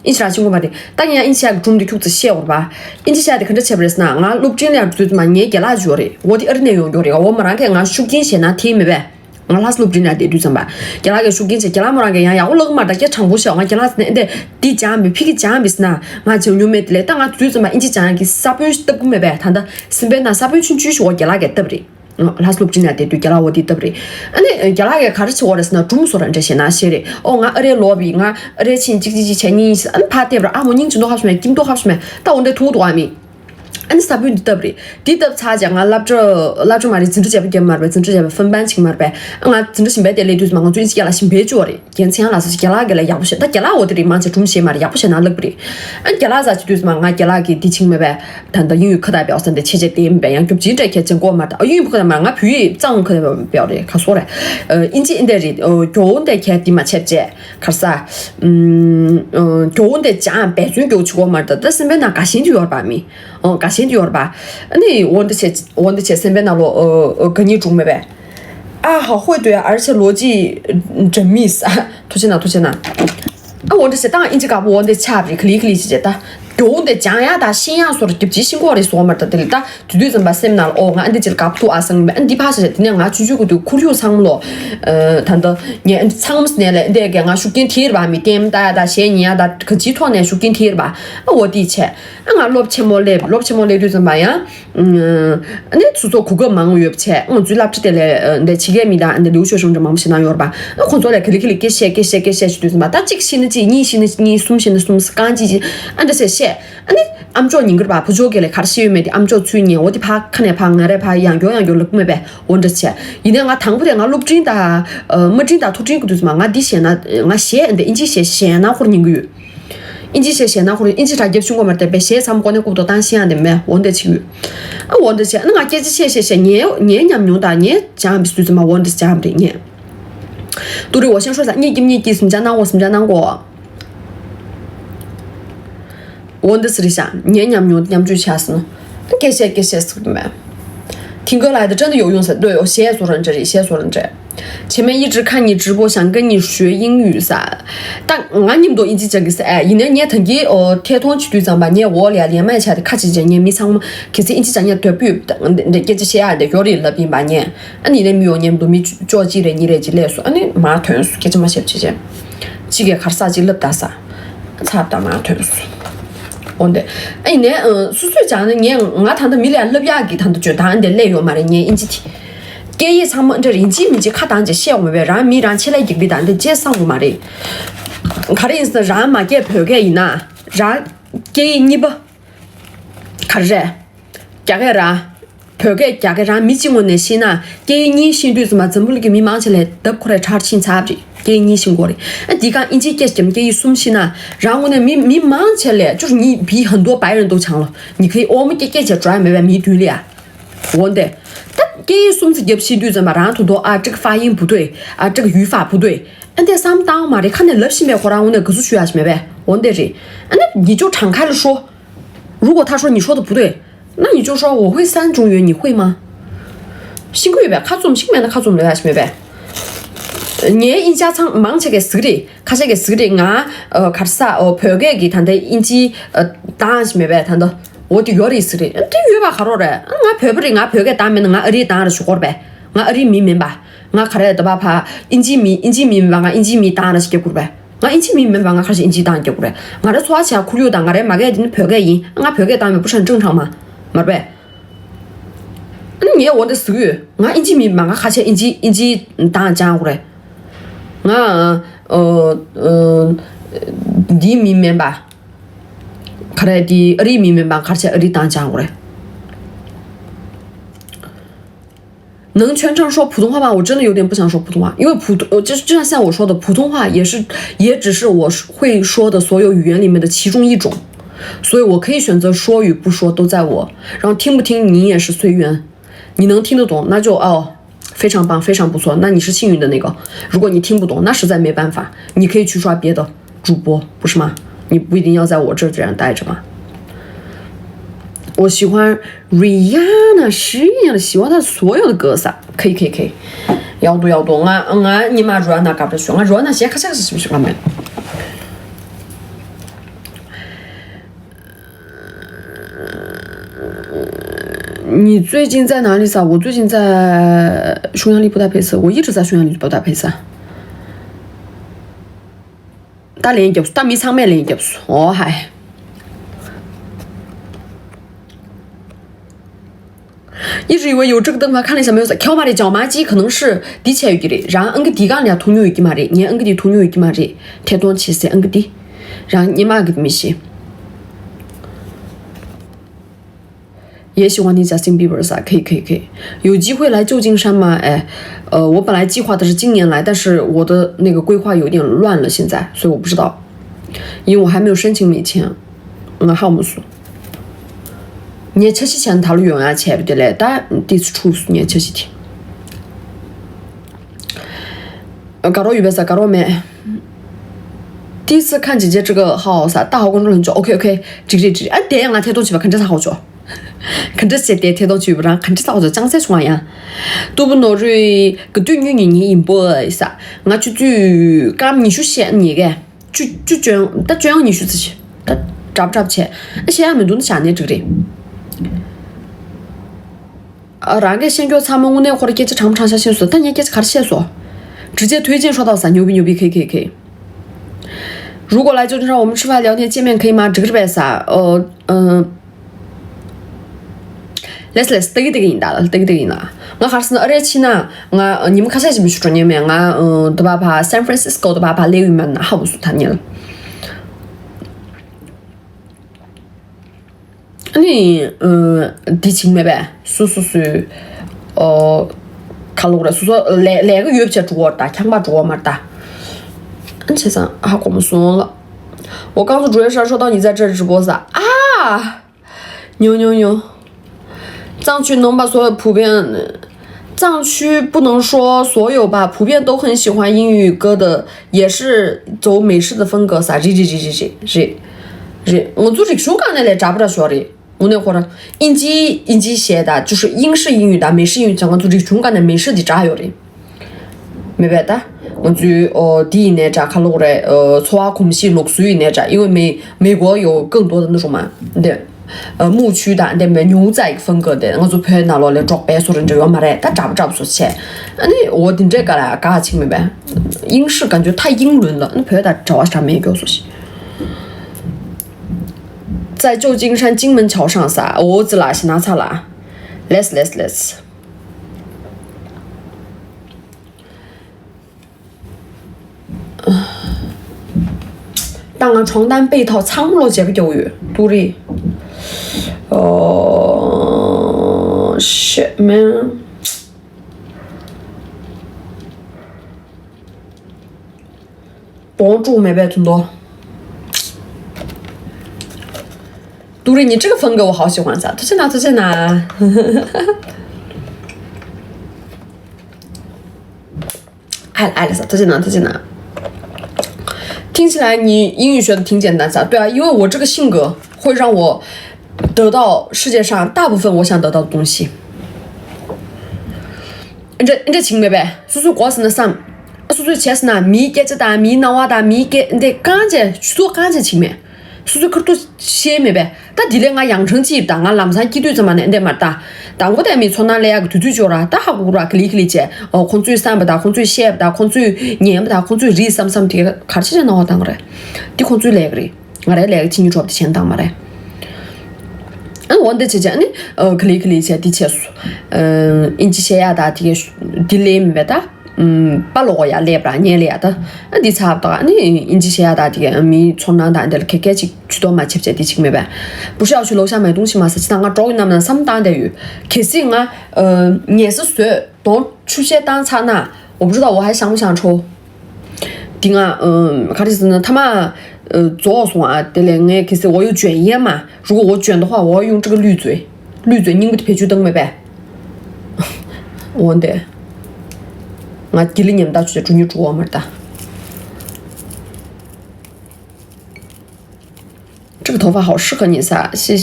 一起来辛苦嘛的，当然一起来中的兔子写我吧，一起来的看着切不是那，俺录进来就是嘛，你给哪觉的，我的儿子用的，我们那个俺手机线那贴没呗，俺那是录进来的对上吧，给那个手机线，给那么那个呀，我那个嘛的给长不小，俺给那是那底价没，皮个价没是那，俺就用没得嘞，当俺对上嘛，一起讲给啥不都不没呗，他的身边那啥不去继续我给那个对不对？那是录进来的对，给那我的对不对？给那个开始去我的是那中所人这些那些的，俺儿的罗比，俺儿的钱几千年是，怕对不？俺们认真多好什么，金多好什么，到我的土多还没。 아니 사부 디더브리 디더 차장아 랍저 말이 진짜 제비 말베 진짜 제비分班칭 말베 아 진짜 신베데 레두스 망고 준시 야라 신베 조리 괜찮아 라서 야라게 야부시 다 야라 어디리 만체 중시 말이 야부시 나르브리 안 야라자 지두스 망아 야라게 디칭 메베 단다英语课代表生的切切点呗样就记者开经过嘛的英语课代表啊皮张课代表的他说嘞인지 인데리 좋은데 캐디 마체제 가사 좋은데 장 배준 교치고 말다 근데 나 가신주 열바미 가신주 열바 아니 원的身边那跟你中没呗啊好会对而且逻辑缜密啊图现啊我的是当然인지 가보 원的차비 클릭 지제다 좋은데 장야다 신야소를 집지신고를 소마다 들다 두두좀 봤으면 어 안데 질 갑도 아성 안디 파스 그냥 아 주주고도 쿠류 상로 단다 예 상무스네래 내게 아 슈긴 티르바미 겜다다 셴니야다 그 지토네 슈긴 티르바我的切아 롭체몰레 좀 봐야 네 주소 그거 망외업체 줄랍지텔레 내 지게미다 내留学生 좀 망시나 요바 콘솔레 클릭 게셰 주도 마다 직신지 니 숨신의 숨스간지 안데세 아니 암조 닝거 봐 부족게래 가르시유메디 암조 주인이 어디 파 칸에 방아래 봐 양교양 요르메베 원저체 이내가 당부대가 롭진다 뭐진다 토진고도 망아 디시나 nga 셰인데 인지 셰나 호르닝고 인지 셰나 호르 인지 다 접sun고 말때 베셰 삼고네 고도 단시한데 매 원데치 아 원데치 nga 계지 셰 니 냠뇽다 니 잠비스 좀 원데치 잠데 니 도리 我先说一下你什么讲我什么讲过원더 쓰리샤 년냠뇨 냠주 차스는 게세 쓰면 听歌来的真的有用噻对我写作人这里前面一直看你直播想跟你学英语噻但俺你们都一直这个噻一年你腾给铁通去对上吧你我连买起来的卡起这年米仓其实一直讲你对比的给这些啊的有的了并把年你的米有年都米着急的你的积累说你马团数给这么些这些几个卡啥几了大啥差不多马团数원데 아니 내 수수자는 년 nga tanda milya lebya기 tanda 주다한데 내요 말이 년 인지티 게이 상문 저 인지민지 카단지 시험에 라 미란 칠에 이기단데 제상고 말이 가리인스 라마게 벽에 이나 라 게이 니버 가르제 갸게라 벽에 갸게라 미지원의 시나 게이 니 신도스마 전부르게 미망치래 덥코레 차친 차비给你辛苦的，你看你这给什么给送信呢？然后呢，你忙起来，就是你比很多白人都强了。你可以，我们给这专门没对了呀，我的。但给送信给批对着嘛，然后多啊，这个发音不对啊，这个语法不对。俺在上当嘛的，看那乐西没或者我那可是学什么呗，我的这，那你就敞开了说。如果他说你说的不对，那你就说我会3种语言，你会吗？辛苦呗，看中新面的看中了什么呗。니 인자창 망체게 쓰리 가세게 쓰리가 가르사 벽에기 단데 인지 다시메베 단도 어디 요리 쓰리 근데 요바 가로래 nga 벽이 nga 벽에 담면 nga 어리 다를 주고베 nga 어리 미면바 nga 가래도 바파 인지 미면바 인지 미 다를 시게 구르베 nga 인지 미면바 nga 가시 인지 다게 구르 nga的소아치 구류 당가래 마게 된 벽에 인 nga 벽에 담면 不是很正常吗맞베你我的词语nga 인지 미면바 nga 가시 인지 다讲구래 아, 니 미면바 그래 니 어리 미면바 같이 어리 당장 그래 能全程说普通话吗？我真的有点不想说普通话，因为就像像我说的，普通话也只是我会说的所有语言里面的其中一种，所以我可以选择说与不说都在我，然后听不听你也是随缘，你能听得懂那就非常棒，非常不错，那你是幸运的那个。如果你听不懂，那实在没办法，你可以去刷别的主播，不是吗？你不一定要在我这样待着嘛。我喜欢 Rihanna 是一样的，喜欢她所有的歌噻，可以。要多你妈 Rihanna 搞不选啊 ，Rihanna 现在看是不是没？你最近在哪里噻？我最近在匈牙利布达佩斯，我一直在匈牙利布达佩斯。打联谊打米仓买联谊嗨。一直以为有这个灯牌，看了一下没有噻。켜 말이 정말지可能是底切语的，然后恩个底干俩通用语말이，你恩个底通用语말이，태동其实恩个底，然后你妈个米西。也喜欢听 Justin Bieber 噻，可以，有机会来旧金山吗？哎，我本来计划的是今年来，但是我的那个规划有点乱了，现在，所以我不知道，因为我还没有申请美签。还没说。你吃些钱他用啊钱不得嘞，但第一次出书你吃些天。搞到预备噻，搞到没？第一次看姐姐这个好噻，大号观众很久 ，OK， 这个，哎，电影啊，睇到去吧，看这啥好久？看这些电睇到去不啦？看这啥好久？讲啥说呀？都不拿瑞个对女人引播噻，我就干你去写你个，就这样，但这样你去自己，但找不起，而且还没多下呢这个的。那个先叫他们我那会儿给这长不长下线索，但你给这开始线索，直接推荐刷到3，牛逼，可以。如果来旧金山我们吃饭聊天见面可以吗？这个是白啥let's 得给你打了，得给你打。我还是27呢，你们开始什么学年面都把San Francisco 都把雷雨们好不说他呢了。你地勤没呗？说看路了，说来个月不去住的，强把住嘛的。其实还跟我们说了，我刚从主页上说到你在这直播噻啊，牛，藏区能把所有普遍，藏区不能说所有吧，普遍都很喜欢英语歌的，也是走美式的风格噻，我做这个书刚才来找不着学的，我那会儿英基写的就是英式英语的，美式英语讲我做这个书刚才美式的找有的，没白的。我就第一那家看了嘞，错啊空隙落水那家，因为美国有更多的那种嘛，对，牧区的，对没牛仔风格的，我就拍拿了来装扮说成这样嘛嘞，但找不出钱，我听这个嘞，搞清明白？英式感觉太英伦了，那拍的找啥没给我说些。在旧金山金门桥上噻，我知啦，是哪查啦 ？Let's。当然床单被套苍了这个教育，对的。shit man， 帮助没白存多。对的，你这个风格我好喜欢噻，他在哪？爱了噻，他在哪？听起来你英语学的挺简单噻，对啊，因为我这个性格会让我得到世界上大部分我想得到的东西。你这情没呗？说过是那啥，说钱是哪？米给这单，米闹啊单，米给你得感觉说感觉情没？说可多些没呗？但第二个养成记当啊，南山几对怎么能得嘛哒？但我在没从那来个推脚啦，打下过啦，可理解。空嘴散不大，空嘴写不大，空嘴念不大，空嘴热什么的，看起来那好当个嘞。你空嘴来个嘞，我来个听你说的钱当嘛嘞。我得姐姐呢，可理解的确数。印记写呀的，的来明白的。把罗呀来不啦，年来的，你差不多，你印记写的的，米从哪单的开去到买吃不吃的吃没呗？不是要去楼下买东西嘛？是去那个找人们什么单的鱼？可是啊，也是说当出些单餐呐，我不知道我还想不想抽。顶啊，看的是呢，他们做说啊，对嘞，可是我有卷烟嘛，如果我卷的话，我要用这个滤嘴，你不得配去灯没呗？我的。我给了你们大去祝你祝我们的，这个头发好适合你噻，谢，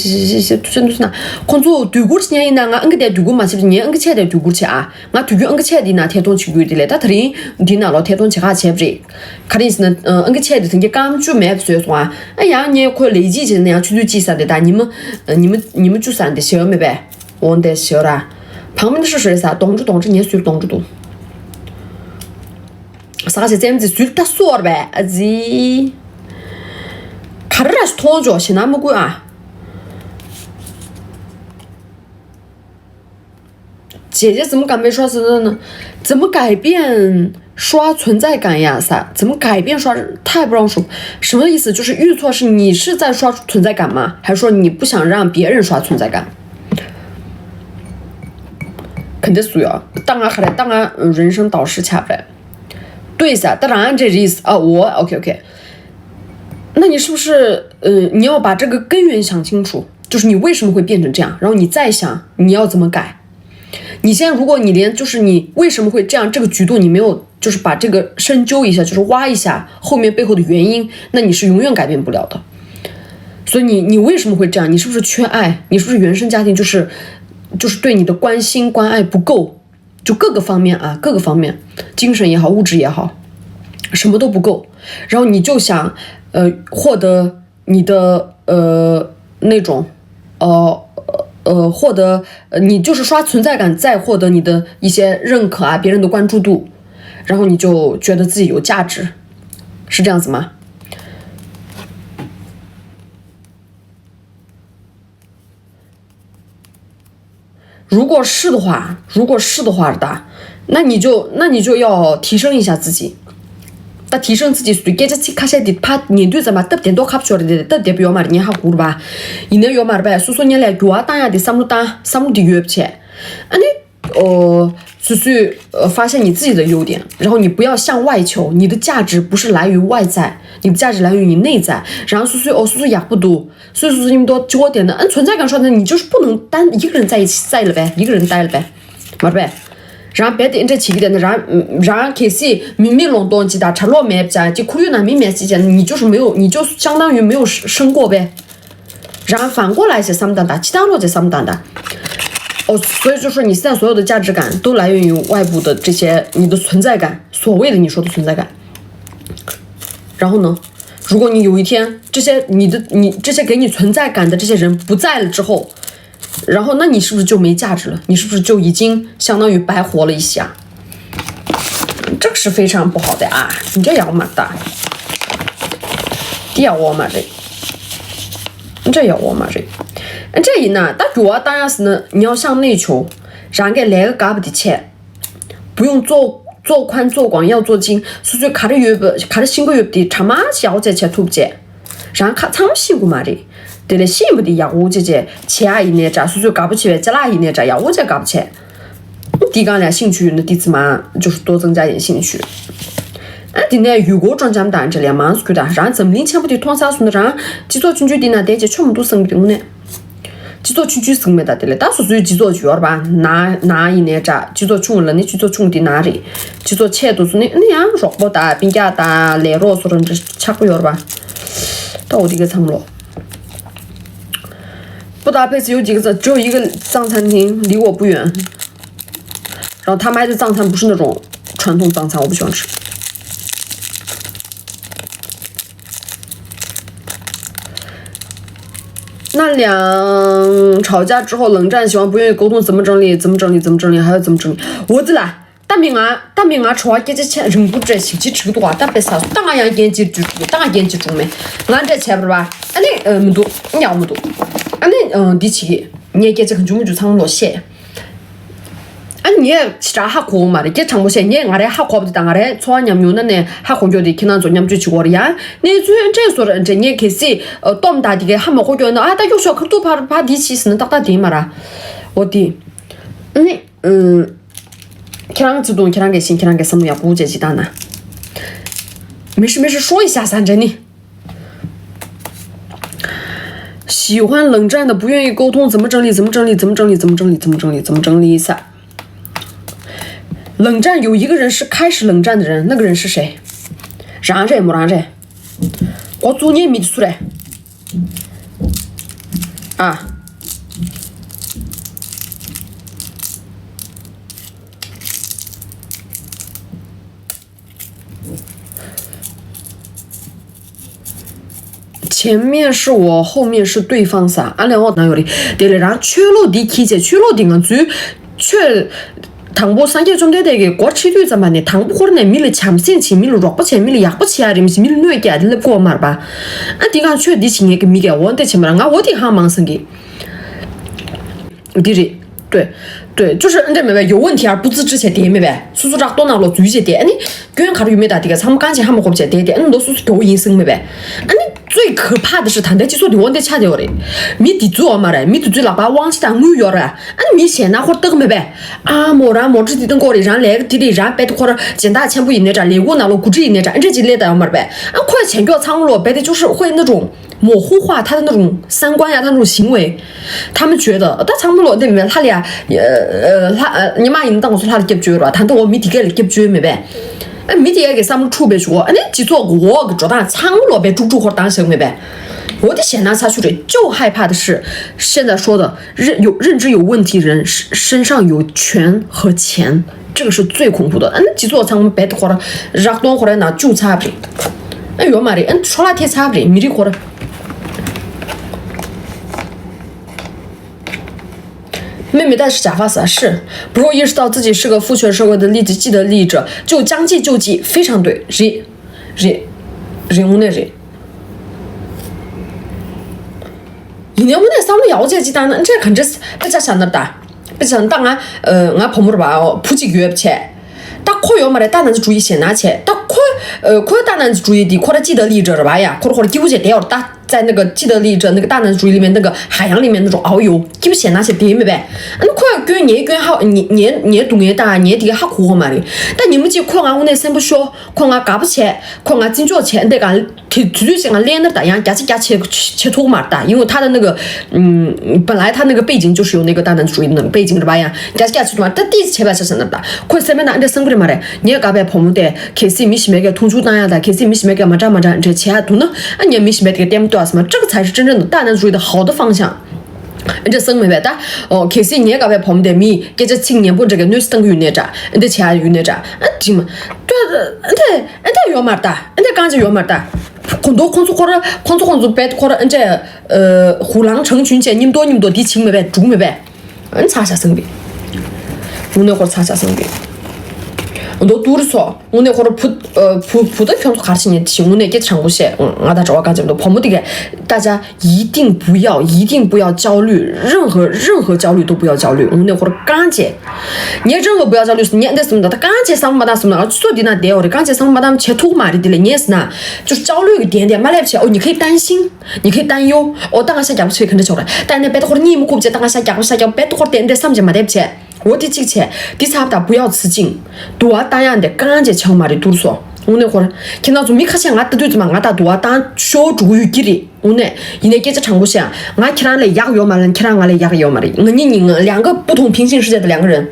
真的是那，看做对过去年呢，我个的对过嘛，是不是？你个钱的对过去啊？我对过个钱的那天东去过的嘞，但他哩你那了天东去哈钱不是？肯定是呢，个钱的他你刚就买不所以说啊，哎呀，你可以累积起那样去计算的，但你们就算的小没呗？我得小啦，旁边的是谁噻？动着你随动着动。啥子咱们这水他说了呗，子，看着是拖着，是那么贵啊？姐姐怎么敢被刷死的呢？怎么改变刷存在感呀？啥？怎么改变刷？太不让说，什么意思？就是预测是你是在刷存在感吗？还是说你不想让别人刷存在感？肯定需要。当然还得当然人生导师掐不来。对噻，当然这意思啊，我 OK。那你是不是你要把这个根源想清楚，就是你为什么会变成这样，然后你再想你要怎么改。你现在如果你连就是你为什么会这样这个举动你没有就是把这个深究一下，就是挖一下后面背后的原因，那你是永远改变不了的。所以你为什么会这样？你是不是缺爱？你是不是原生家庭就是对你的关心关爱不够？就各个方面啊，各个方面，精神也好，物质也好，什么都不够。然后你就想获得你的那种获得你就是刷存在感，再获得你的一些认可啊，别人的关注度，然后你就觉得自己有价值，是这样子吗？如果是的话的，那你就要提升一下自己。但提升自己수있게카세디파年对怎么特点多卡不出来的，特点不要嘛的你还苦吧？你那要嘛的呗，说你来给当下的三路的约不起，就是发现你自己的优点，然后你不要向外求，你的价值不是来于外在，你的价值来于你内在。然后说也不多，所以说你们多焦点的，存在感说的，你就是不能单一个人在一起在了呗，一个人待了呗，嘛呗。然后别的这起点的，然后开始明明弄东西的，吃老面不就苦于那明面之间，你就是没有，你就相当于没有生过呗。然后反过来是什么的，其他逻辑什么的。所以就说你现在所有的价值感都来源于外部的这些你的存在感，所谓的你说的存在感。然后呢，如果你有一天这些你这些给你存在感的这些人不在了之后，然后那你是不是就没价值了？你是不是就已经相当于白活了一下？这个是非常不好的啊！你这要嘛的，这要我嘛这，这要我嘛这。这一呢，但主要当然是呢，你要向内求，让给来个嘎不的钱，不用做宽做广，要做精。所以卡的月不，卡的辛苦月不的，他妈小姐钱吐不接，让卡长辛苦嘛的。对了，辛苦的呀，我姐姐钱一年扎，所以搞不起来，这哪一年扎呀，我姐搞不起来。第刚来兴趣，那第次嘛，就是多增加点兴趣。第呢，如果专家们当这里嘛是觉得，让怎么领钱不的通啥说的，让几座群居的呢，大家全部都生病呢。几座群居生没得的了，但是属于几座群了吧？哪一年扎？几座群了？你几座群的哪里？几座钱都是你样说不大，并且大来罗说人这吃不了吧？到我这个层了。布达佩斯有几个字，只有一个藏餐厅，离我不远。然后他卖的藏餐不是那种传统藏餐，我不喜欢吃。那俩吵架之后冷战，喜欢不愿意沟通，怎么整理？还要怎么整理？我的啦，大明啊，吃完给这钱人不值，兴起吃个多，但别啥，当然研究住，当然研究中没，俺这钱不是吧？没多，你要没多。第七个，你也给这很久没就唱落写，你也其他还可嘛的，给唱不写，你俺这还可不的，当俺这从俺们那还好觉得，可能做俺们就去过的呀。你这说的，这你开始多大的个还没好觉得啊，但有时候可多怕第七是能打点嘛啦，我的，可能自动，可能给新，可能给什么要不接鸡蛋呢？没事说一下噻，真的。喜欢冷战的，不愿意沟通，怎么整理噻？冷战有一个人是开始冷战的人，那个人是谁？让人没让人？我昨年没出来啊。前面是我，后面是对方噻。俺俩我哪有的？对了，让全落地提前，全落地俺最全。糖不三节中的个过吃对怎么呢？糖不可能米了强线钱，米了弱不钱，米了压不起来的，米了暖给的过嘛吧？俺地方全地钱个米个我得钱嘛，俺我地方忙生个。对，就是这没白有问题而不自知且点没白，叔叔这多拿了注意些点，你居然看到有没得这个，他们感情还没合不起点，都叔叔给我营生没白，最可怕的是谈的就说的我得掐掉嘞，米地主嘛嘞，米地主老把往起当我要了，米现那会等没呗，莫然莫只地等过的，让来个地里让白的或者简单钱不一那张，连我那了估计一那张，这几类的嘛呗，快钱给我藏了，白的就是会那种模糊化他的那种三观呀，他那种行为，他们觉得他藏不了对没？他俩你妈应当我说他的结局了，他等我米地给了结局没呗。米地给三们储备说，记住我个做当藏了呗，猪和当生没呗。我的现在才出来，就害怕的是现在说的认知有问题人身上有权和钱，这个是最恐怖的。记住藏白的话了，让东或者拿就差不了。有嘛的，说了天差不了，米的话了。妹妹但是假发死是不容易意识到自己是个父权社会的既得利益者，就将计就计，非常对。人我那人，一年我那上了要解鸡蛋呢，这看这是不加想的大，不像当俺俺朋友吧哦，普及教育不起，他可要嘛的大男子主义先拿起，他可大男子主义的，可能既得利益者是吧呀，或者纠结掉大。在那个既得利益者那个大男子主义里面，那个海洋里面那种遨游，就显那些点没呗？快跟年好年度年大年底还苦嘛的，但你们就看俺我那生不小，看俺干不起，看俺真交钱，得俺突然俺脸那大样，加切脱嘛大，因为他的那个本来他那个背景就是有那个大男子主义的那个背景是吧呀？加切脱嘛，但第一次切白是那大，快身边那俺这生不的嘛的，你也干白碰不得，开始米西没个通出单呀的，开始米西没个嘛这钱多呢，你米西没这个点不多。什么？这个才是真正的大男子主义的好的方向。这生没白的哦，开始你搞不碰的米，给这青年不这个女生有那啥，你的钱有那啥，对嘛？对，你要嘛的，你刚才要嘛的，很多工作或者白或者这虎狼成群见，你们多的亲没白，猪没白，查下生的，我那会儿查下生的。너 둘이서 오늘 거를 부的평소 가르치는 친구네给唱过些我大找我干这么多朋友的大家一定不要焦虑任何焦虑都不要焦虑我那会儿感觉你任何不要焦虑你那什么的他感觉什么的什么说的那点我的感觉什么的切土嘛的了你也是呢就是焦虑一点点买来不起哦你可以担心你可以担忧哦当然想讲不出可能就来但那别的或者你们估计当然想讲别的或者点点什么就买来不起我的这个钱第三步不要吃紧多大样的感觉强嘛的读书我那会儿看到就没看见俺的对子嘛俺大多当小主语给的我那一年给这唱过些俺看来压个药嘛人看俺来压个药嘛的你两个不同平行世界的两个人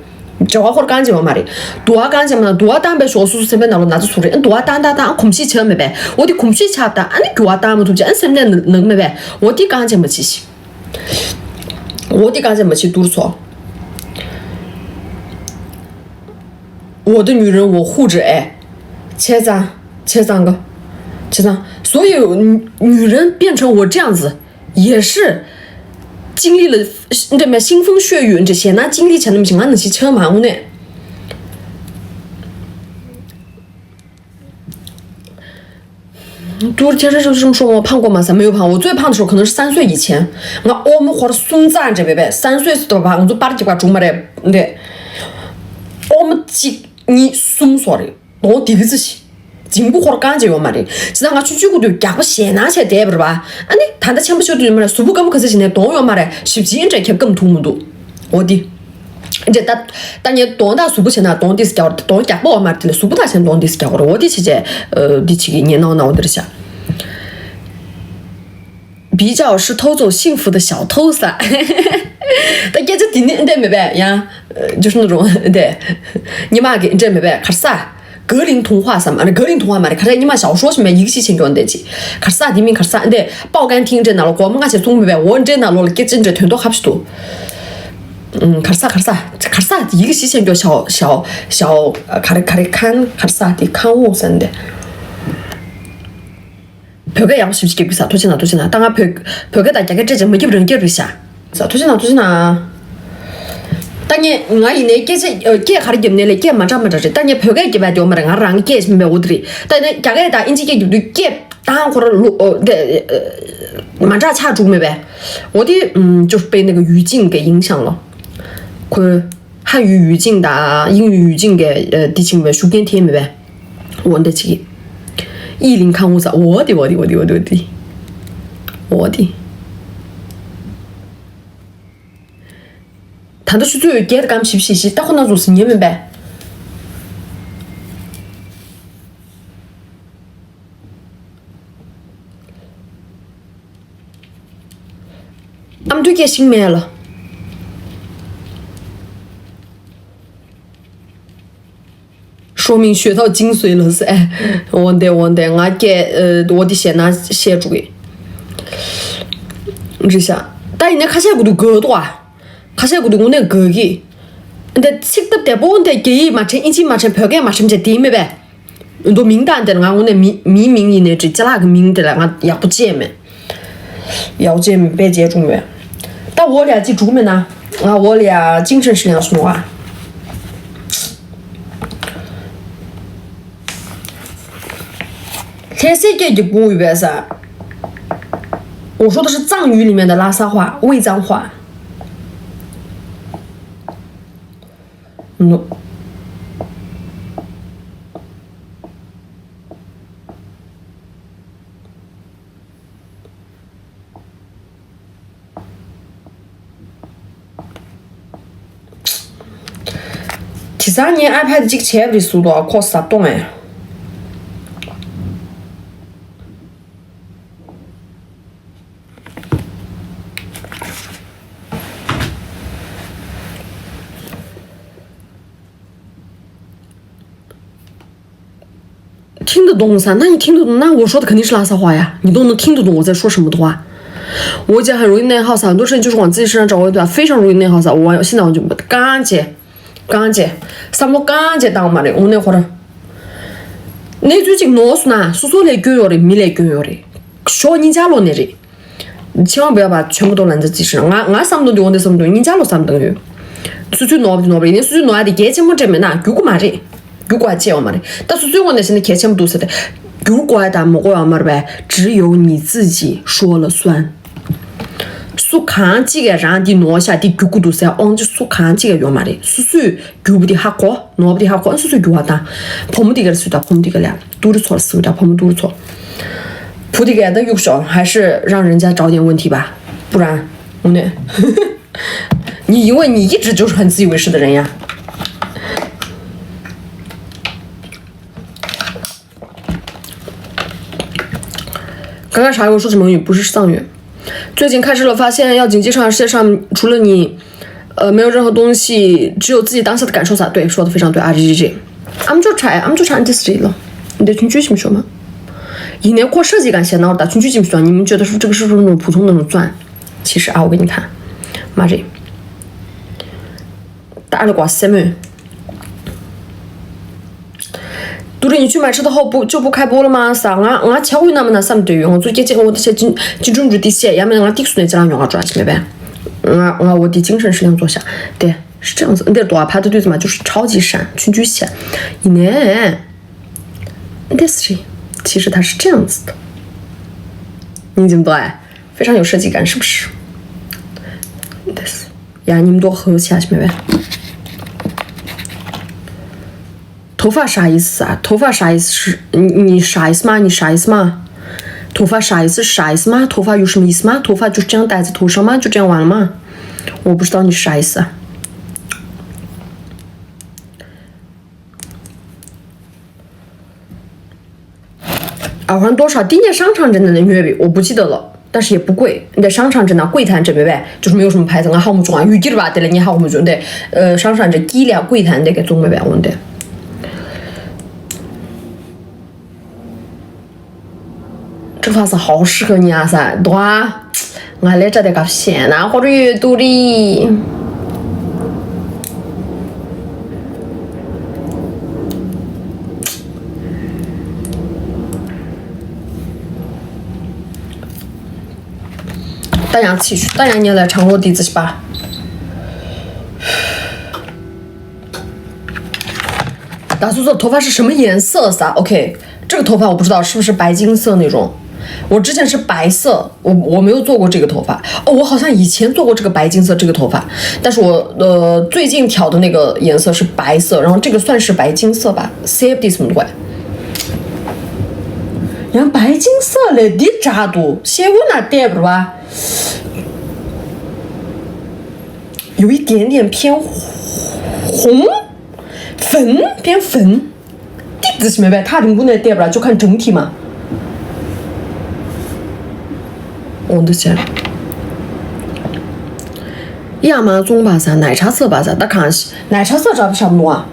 这话或者感觉嘛的多感觉嘛多单被说书身边那拿着出来多单空气车没呗我的空气车的俺的多单么都讲身边能没呗我的感觉没去读书我的女人我护着哎，切赞，所有女人变成我这样子，也是经历了这么腥风血雨这些，那经历起来那么行，俺能去车嘛我呢？多天生就是这么说我胖过吗？没有胖，我最胖的时候可能是3岁以前，我们活的孙子这边3岁多吧，我就把这几块猪嘛的，对，我们你松说的，我第一次去，进步或者感觉有嘛的，其实我去过的，假不现拿起来不是吧？你谈的钱不晓得嘛的，苏不根本可是现在动用嘛的，是不是这些更土木多？我的，这但你动到苏不钱呢，动的是叫动假不嘛的，苏不大钱动的是叫我的去这比起个年闹的下。比较是偷走幸福的小偷噻，但给这顶对没白呀？就是那种对，你妈给这没白，看啥？格林童话什么的，格林童话嘛的，看你妈小说什么一个事情给得起，看啥地名看啥对，报干听着那了，我们那些总没白，我这那了给真这全都还不多。看啥一个事情叫小看啥的看我真的。벽에 양심 시키고 있어. 도진아. 땅아 벽에다 약간 째지 뭐 이런 게 있어. 도진아. 땅에 nga ine ke khari gemne le ke macha 땅에 벽에 ke ba de omara ngarang ke me odri. 땅에 약에 다 인지 ke du ke 당或者的macha cha住没呗。我的就是被那个语境给影响了。汉语语境的英语语境给地情没书边贴没呗。我的这个。10看5啥，我的，我的。他都是最给的干皮皮西，但可能就是你们呗。俺们都给醒没了。说明学到精髓了噻，忘得，我给我的线拿写住的。这下，但人家看起来过度高多啊，看起来过度我那高的，但吃的得不得给嘛成一起嘛成票给嘛成这点没呗？都名单的俺我那名以内这哪个名的了俺要不见没？要见没别接中没？但我俩记住没呢？啊，我俩精神食粮什么啊？这是一个国语噻，我说的是藏语里面的拉萨话、卫藏话。第三年 iPad 几个切不的速度可是啥懂哎。听得懂噻，那你听得懂，那我说的肯定是拉萨话呀，你都能听得懂我在说什么的话。我讲很容易内耗噻，很多事情就是往自己身上找回对吧？非常容易内耗噻。现在我就感觉，什么感觉当嘛的，我那会儿，你最近啰嗦呢，说那狗药的，没那狗药的，学你家了那的，你千万不要把全部都揽在自己身上。俺什么都对，我的什么对，你家了什么都有，所挪不的，你所挪的给钱么这么难，狗嘛的。狗怪接我嘛的，但是最后呢，现在开钱不都是的，狗怪但么我要嘛的呗，只有你自己说了算。所看几个让的挪下的狗狗都是要按就所看几个用嘛的，所以狗不的哈过，挪不的哈过，所以狗啊单，碰不的个是的，碰不的个了，堵的错了是的，碰不堵的错，扑的个都有效，还是让人家找点问题吧，不然我呢，你因为你一直就是很自以为是的人呀。刚刚查我说什么语不是藏语。最近开始了，发现要谨记上世界上除了你，没有任何东西，只有自己当下的感受噻。对，说的非常对啊，GG。俺就查 industry 了，你得群居行不行吗？一年过设计感先脑大群居行不行？你们觉得是这个是不是那种普通的那种钻？其实啊，我给你看，妈这打了挂什么？杜丽，你去买车的后就不开播了吗？是啊，我敲回那么那什么对用？我最近我的些精准的些，要么我低速那这样用啊转起没呗？我的精神食粮做下，对，是这样子。你得多拍的对子嘛，就是超级闪群居线，一年，这是其实它是这样子的，你怎么对？非常有设计感，是不是？呀，你们多合起来没呗？头发啥意思啊？头发啥意思是？你啥意思吗？你啥意思吗？头发啥意思？啥意思吗？头发有什么意思吗？头发就这样戴在头上吗？就这样完了吗？我不知道你啥意思啊。耳环多少？今年商场镇的月饼我不记得了，但是也不贵。你在商场镇那柜台这边呗，就是没有什么牌子，我好么中啊？预计了吧？对了，你好我们中的商场这低廉柜台那个中没呗？我的。这个发色好适合你啊噻，对啊，我来这得搞线啊或者阅读的。大家继续，大家你来唱我笛子去吧。大叔说头发是什么颜色噻 ？OK， 这个头发我不知道是不是白金色那种。我之前是白色，我没有做过这个头发哦，我好像以前做过这个白金色这个头发，但是我最近调的那个颜色是白色，然后这个算是白金色吧 ，CFD 什么鬼？像白金色的的扎度，写我那点不吧？有一点点偏红粉，偏粉。的仔细没白，他的我那点不啦？就看整体嘛。我的天！亚麻棕吧噻，奶茶色吧噻，大看奶茶色差不多啊。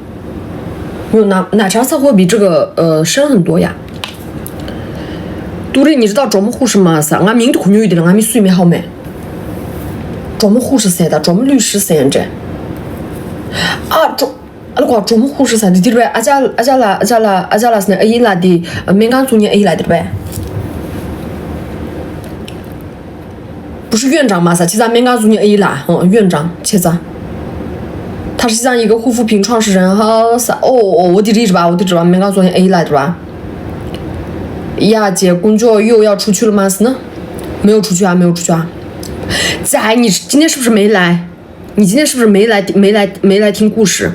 没有奶茶色会比这个深很多呀。杜丽，你知道专门护士吗？噻，俺名都可牛一点了，俺们水没好没。专门护士噻的，专门律师噻这。啊那个专门护士噻的，对不对？阿家啦是那 A 来的，没刚从你 A 来的呗。不是院长嘛噻，其实俺没刚从你 A 来，院长其实。他是像一个护肤品创始人哈噻，我地址吧，没告诉你 A 来的吧？亚姐工作又要出去了吗？是呢？没有出去啊。在你今天是不是没来？你今天是不是没来听故事？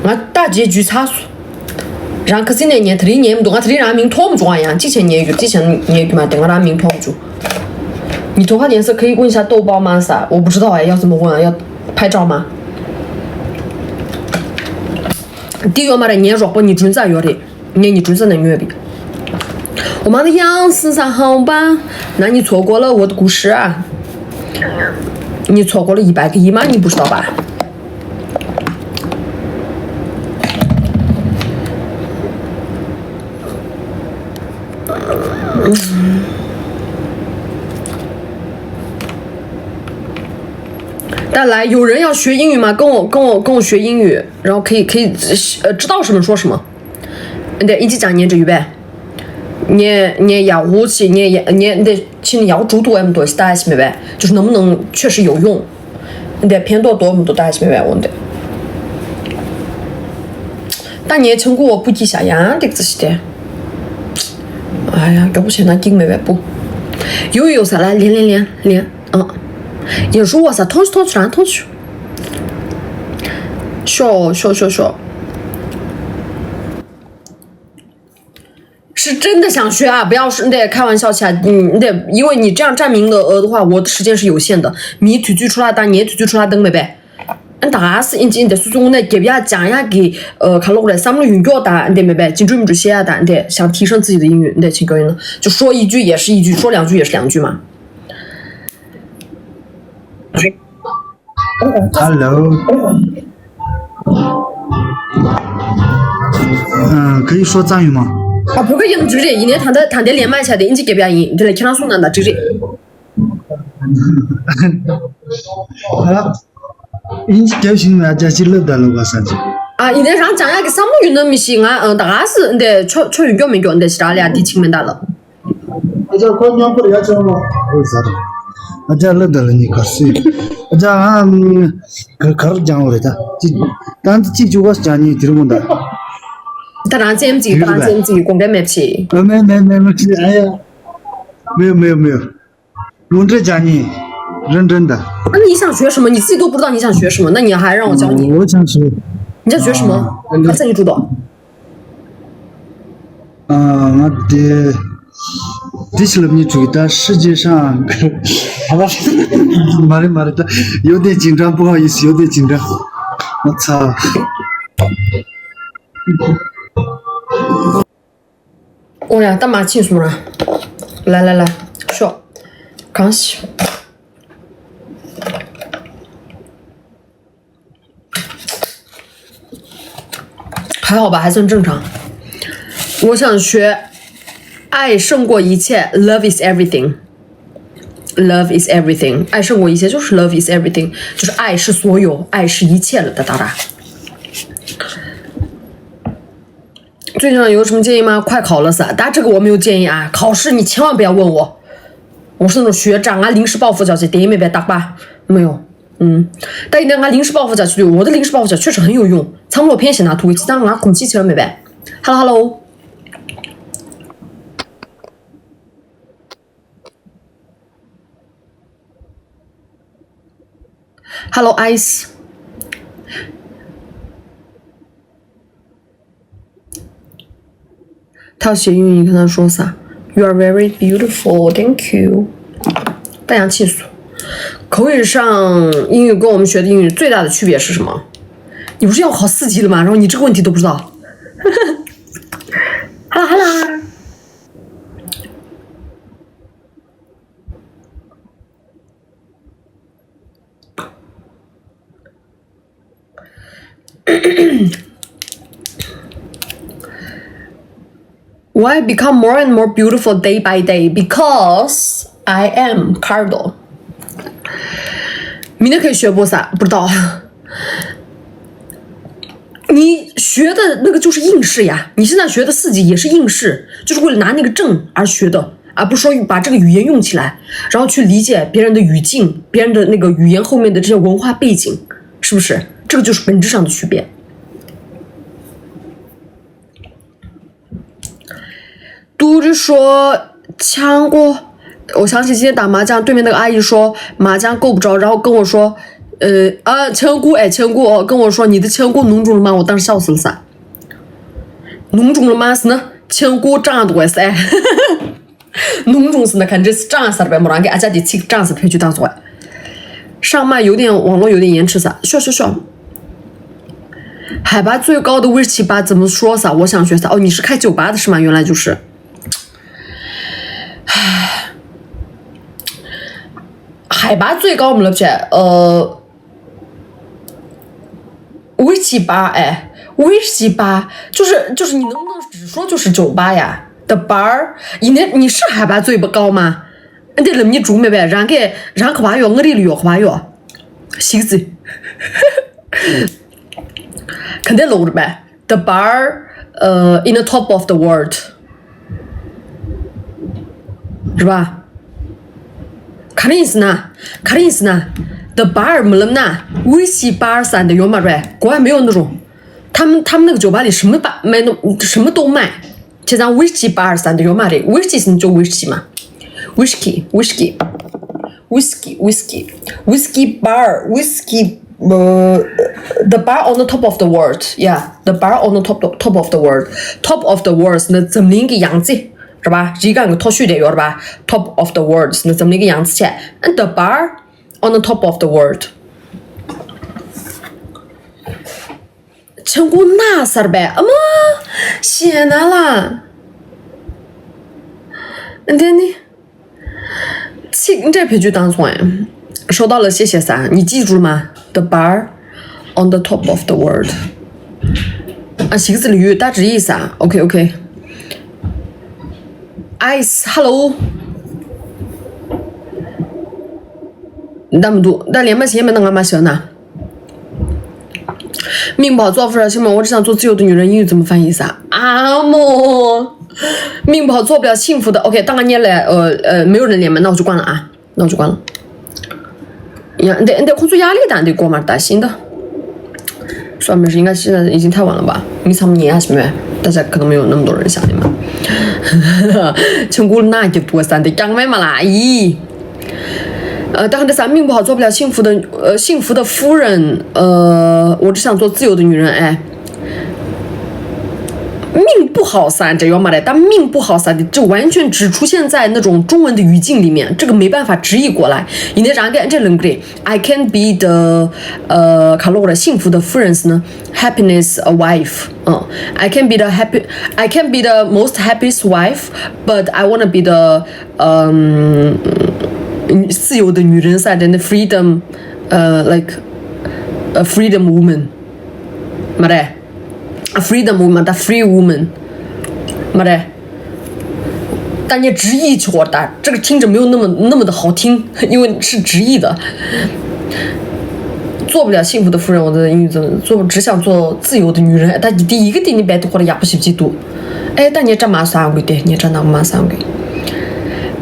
俺大结局查数，然可是那年他的年不多，俺他的让名拖不住啊样，之前年语嘛，等我让名拖不住。你头发颜色可以问一下豆包吗？噻，我不知道哎，要怎么问啊？要拍照吗？第一嘛的年弱不你准在约的，你准在能约的。我妈的杨身上好吧？那你错过了我的故事啊！你错过了100个亿吗？你不知道吧？但来，有人要学英语吗？跟我学英语，然后可以知道什么说什么。对，一起讲念这语呗。你要武器，你得请你要主动么多，打起没呗？就是能不能确实有用？你得偏多么多打起没呗？我得。但你成果不低下呀，这个仔细的。哎呀，要不现在顶没呗不？有噻，来练，也说我噻，通去。学，是真的想学啊！不要是你得开玩笑起来，你得因为你这样占名额的话，我的时间是有限的。你推举出来打，你推举出来等没呗？但是你得说我那给别讲呀给看了过来，三个语角打，你得没呗？精准不准写啊打，你得想提升自己的英语，你得请高音了，就说一句也是一句，说2句也是2句嘛。Hello，可以说藏语吗？啊，不可以用直接，一年谈的连麦起来的，你去给别人，你来听他说难的直接。好了，你给新来家去乐得了我三句。啊，一年上讲呀个什么运动没行啊？大是你得确语角没角，你得其他俩的亲们打了。这快娘不了解吗？为啥的？aja lo dal ni kasi aja kar jang ore ta tan chi ju was jani tirunda 当然这样子公开没去。没哎呀没有用这jani认真的。那你想学什么？你自己都不知道你想学什么，那你还让我教你？我想学。你想学什么？他在你主导。我的。Дисловни чуйта, 世界上，好吧，马的，有点紧张，不好意思，有点紧张。我操！我俩干嘛技术呢？来，说，刚洗。还好吧，还算正常。我想学。爱胜过一切 ，Love is everything。Love is everything， 爱胜过一切就是 Love is everything， 就是爱是所有，爱是一切了的，哒哒。最近有什么建议吗？快考了噻，但这个我没有建议啊。考试你千万不要问我，我是那种学长啊，临时抱佛脚去，点没别打吧，没有。但一旦俺临时抱佛脚去，我的临时抱佛脚确实很有用。苍罗片写拿图，其他俺空气起来没呗 ？Hello。Hello Ice， 他要写英语，你跟他说啥？ You are very beautiful. Thank you. 大洋气素。口语上英语跟我们学的英语最大的区别是什么？你不是要考4级了吗？然后你这个问题都不知道。哈啦哈啦。Why become more and more beautiful day by day? Because I am Cardo. 明天可以学播撒，不知道。你学的那个就是应试呀，你现在学的4级也是应试，就是为了拿那个证而学的，而不是说把这个语言用起来，然后去理解别人的语境，别人的那个语言后面的这些文化背景，是不是？这个就是本质上的区别。嘟嘟说抢过，我想起今天打麻将，对面那个阿姨说麻将够不着，然后跟我说，签姑签姑，跟我说你的签姑弄中了吗？我当时笑死了噻。弄中了吗？是呢，签姑涨多噻。弄中是呢，看这是涨啥的呗，没让给俺家的气涨是配去当做。上麦有点网络有点延迟噻，笑。海拔最高的威士忌吧怎么说噻？我想学噻。哦，你是开酒吧的是吗？原来就是。海拔最高我们了不起？威士忌吧，威士忌吧，就是你能不能只说就是酒吧呀？The bar， 你是海拔最不高吗？你得那么住没呗？让可巴哟，我的旅游可巴哟，西子，肯定漏了呗。The bar，in the top of the world， 是吧？卡的意思呢？The bar 没了呢，威士忌 bar 三的有嘛呗？国外没有那种，他们那个酒吧里什么什么都卖。其实咱威士忌 bar 三的有嘛的？威士忌是就威士忌嘛 ？Whiskey bar the bar on the top of the world, yeah, the bar on the top of the world, top of the world 是那怎么一个样子？是吧？这个个脱序的有了吧 ？Top of the world 是那怎么一个样子去 ？And the bar on the top of the world， 成都哪啥儿呗？谢哪啦？你这批就当错呀？收到了，谢谢噻。你记住了吗 ？The bar on the top of the world。是个字俚语，大致意思啊。OK。Ice，hello。那么多，但连麦前面能干嘛行呢？命不好做不了新闻，我只想做自由的女人。英语怎么翻译噻？阿莫，命不好做不了幸福的。OK， 当然你来，没有人连麦，那我就关了啊，呀，你得工作压力大，得过嘛，担心的。算没事，应该现在已经太晚了吧？你他们年还是没？大家可能没有那么多人想你们。成都哪就多三的讲麦嘛啦，咦？当然的啥命不好做不了幸福的夫人，我只想做自由的女人，命不好噻，这要嘛的，但命不好噻的，这完全只出现在那种中文的语境里面，这个没办法直译过来。你得让给这人个的 ，I can be the看了我的幸福的夫人是呢 ，happiness a wife，I can be the most happiest wife，but I wanna be the 自由的女人噻的 freedom， like a freedom woman， 嘛的。A freedom woman， 的 free woman， 没得。但你直译去的，这个听着没有那么的好听，因为是直译的。做不了幸福的夫人，我的英语怎么做？只想做自由的女人。但你第一个点你别活的也不是几多。但你这马上会的，你这那马上会。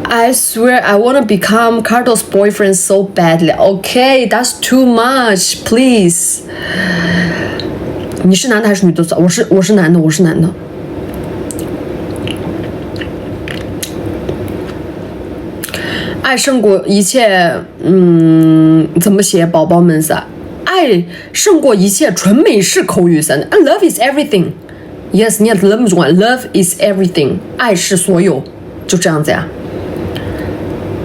I swear I wanna become Cardo's boyfriend so badly. Okay, that's too much. Please. 你是男的还是女的？我是男的。爱胜过一切，怎么写？宝宝们噻，爱胜过一切，纯美式口语噻。Love is everything. Yes， 你也那么重要。Love is everything， 爱是所有。就这样子呀。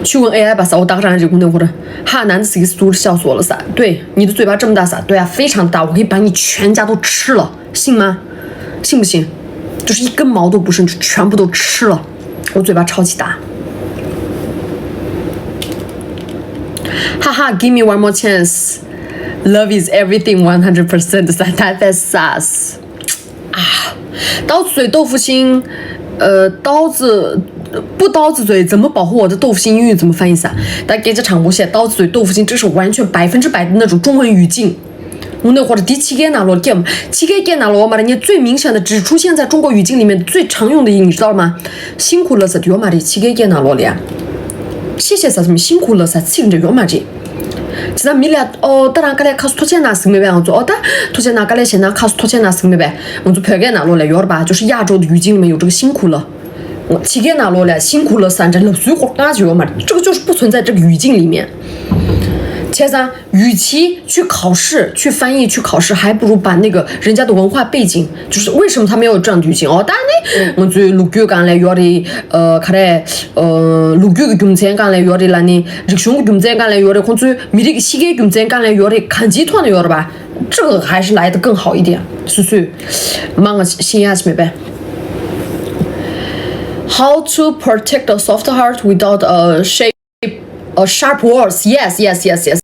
去问 AI 吧，我打个上这个功能或者哈，男的是一个猪，笑死我了噻。对，你的嘴巴这么大噻？对啊，非常大，我可以把你全家都吃了，信吗？信不信？就是一根毛都不剩，就全部都吃了。我嘴巴超级大。哈哈 ，Give me one more chance. Love is everything 100%. That's sus. 啊，刀子嘴豆腐心，刀子。不刀子嘴怎么保护我的豆腐心？英语怎么翻译噻？大家给这场我写刀子嘴豆腐心，这是完全100%的那种中文语境。我那会儿的第七个那罗 game， 七个 game 那罗嘛的，你最明显的只出现在中国语境里面最常用的音，你知道吗？辛苦了噻，对嘛的七个 game 那罗的呀。谢谢啥什么辛苦了噻，请着对嘛的。其实米俩当然，刚才卡斯托钱拿是没办，我说的托钱拿，刚才现在卡斯托钱拿是没办，我就拍给那罗来要的吧，就是亚洲的语境里面有这个辛苦了。我七个那罗了，辛苦了三针了，水果感觉嘛，这个就是不存在这个语境里面。其实与其去考试、去翻译、去考试，还不如把那个人家的文化背景，就是为什么他没有这样的语境哦？当然呢，我最陆剧讲来要的，看来陆剧的军餐讲来要的，那呢，日熊的军餐讲来要的，或者米的西个军餐讲来要的，看集团的要的吧，这个还是来的更好一点，所以忙个心也是没办。How to protect a soft heart without a sharp words? Yes.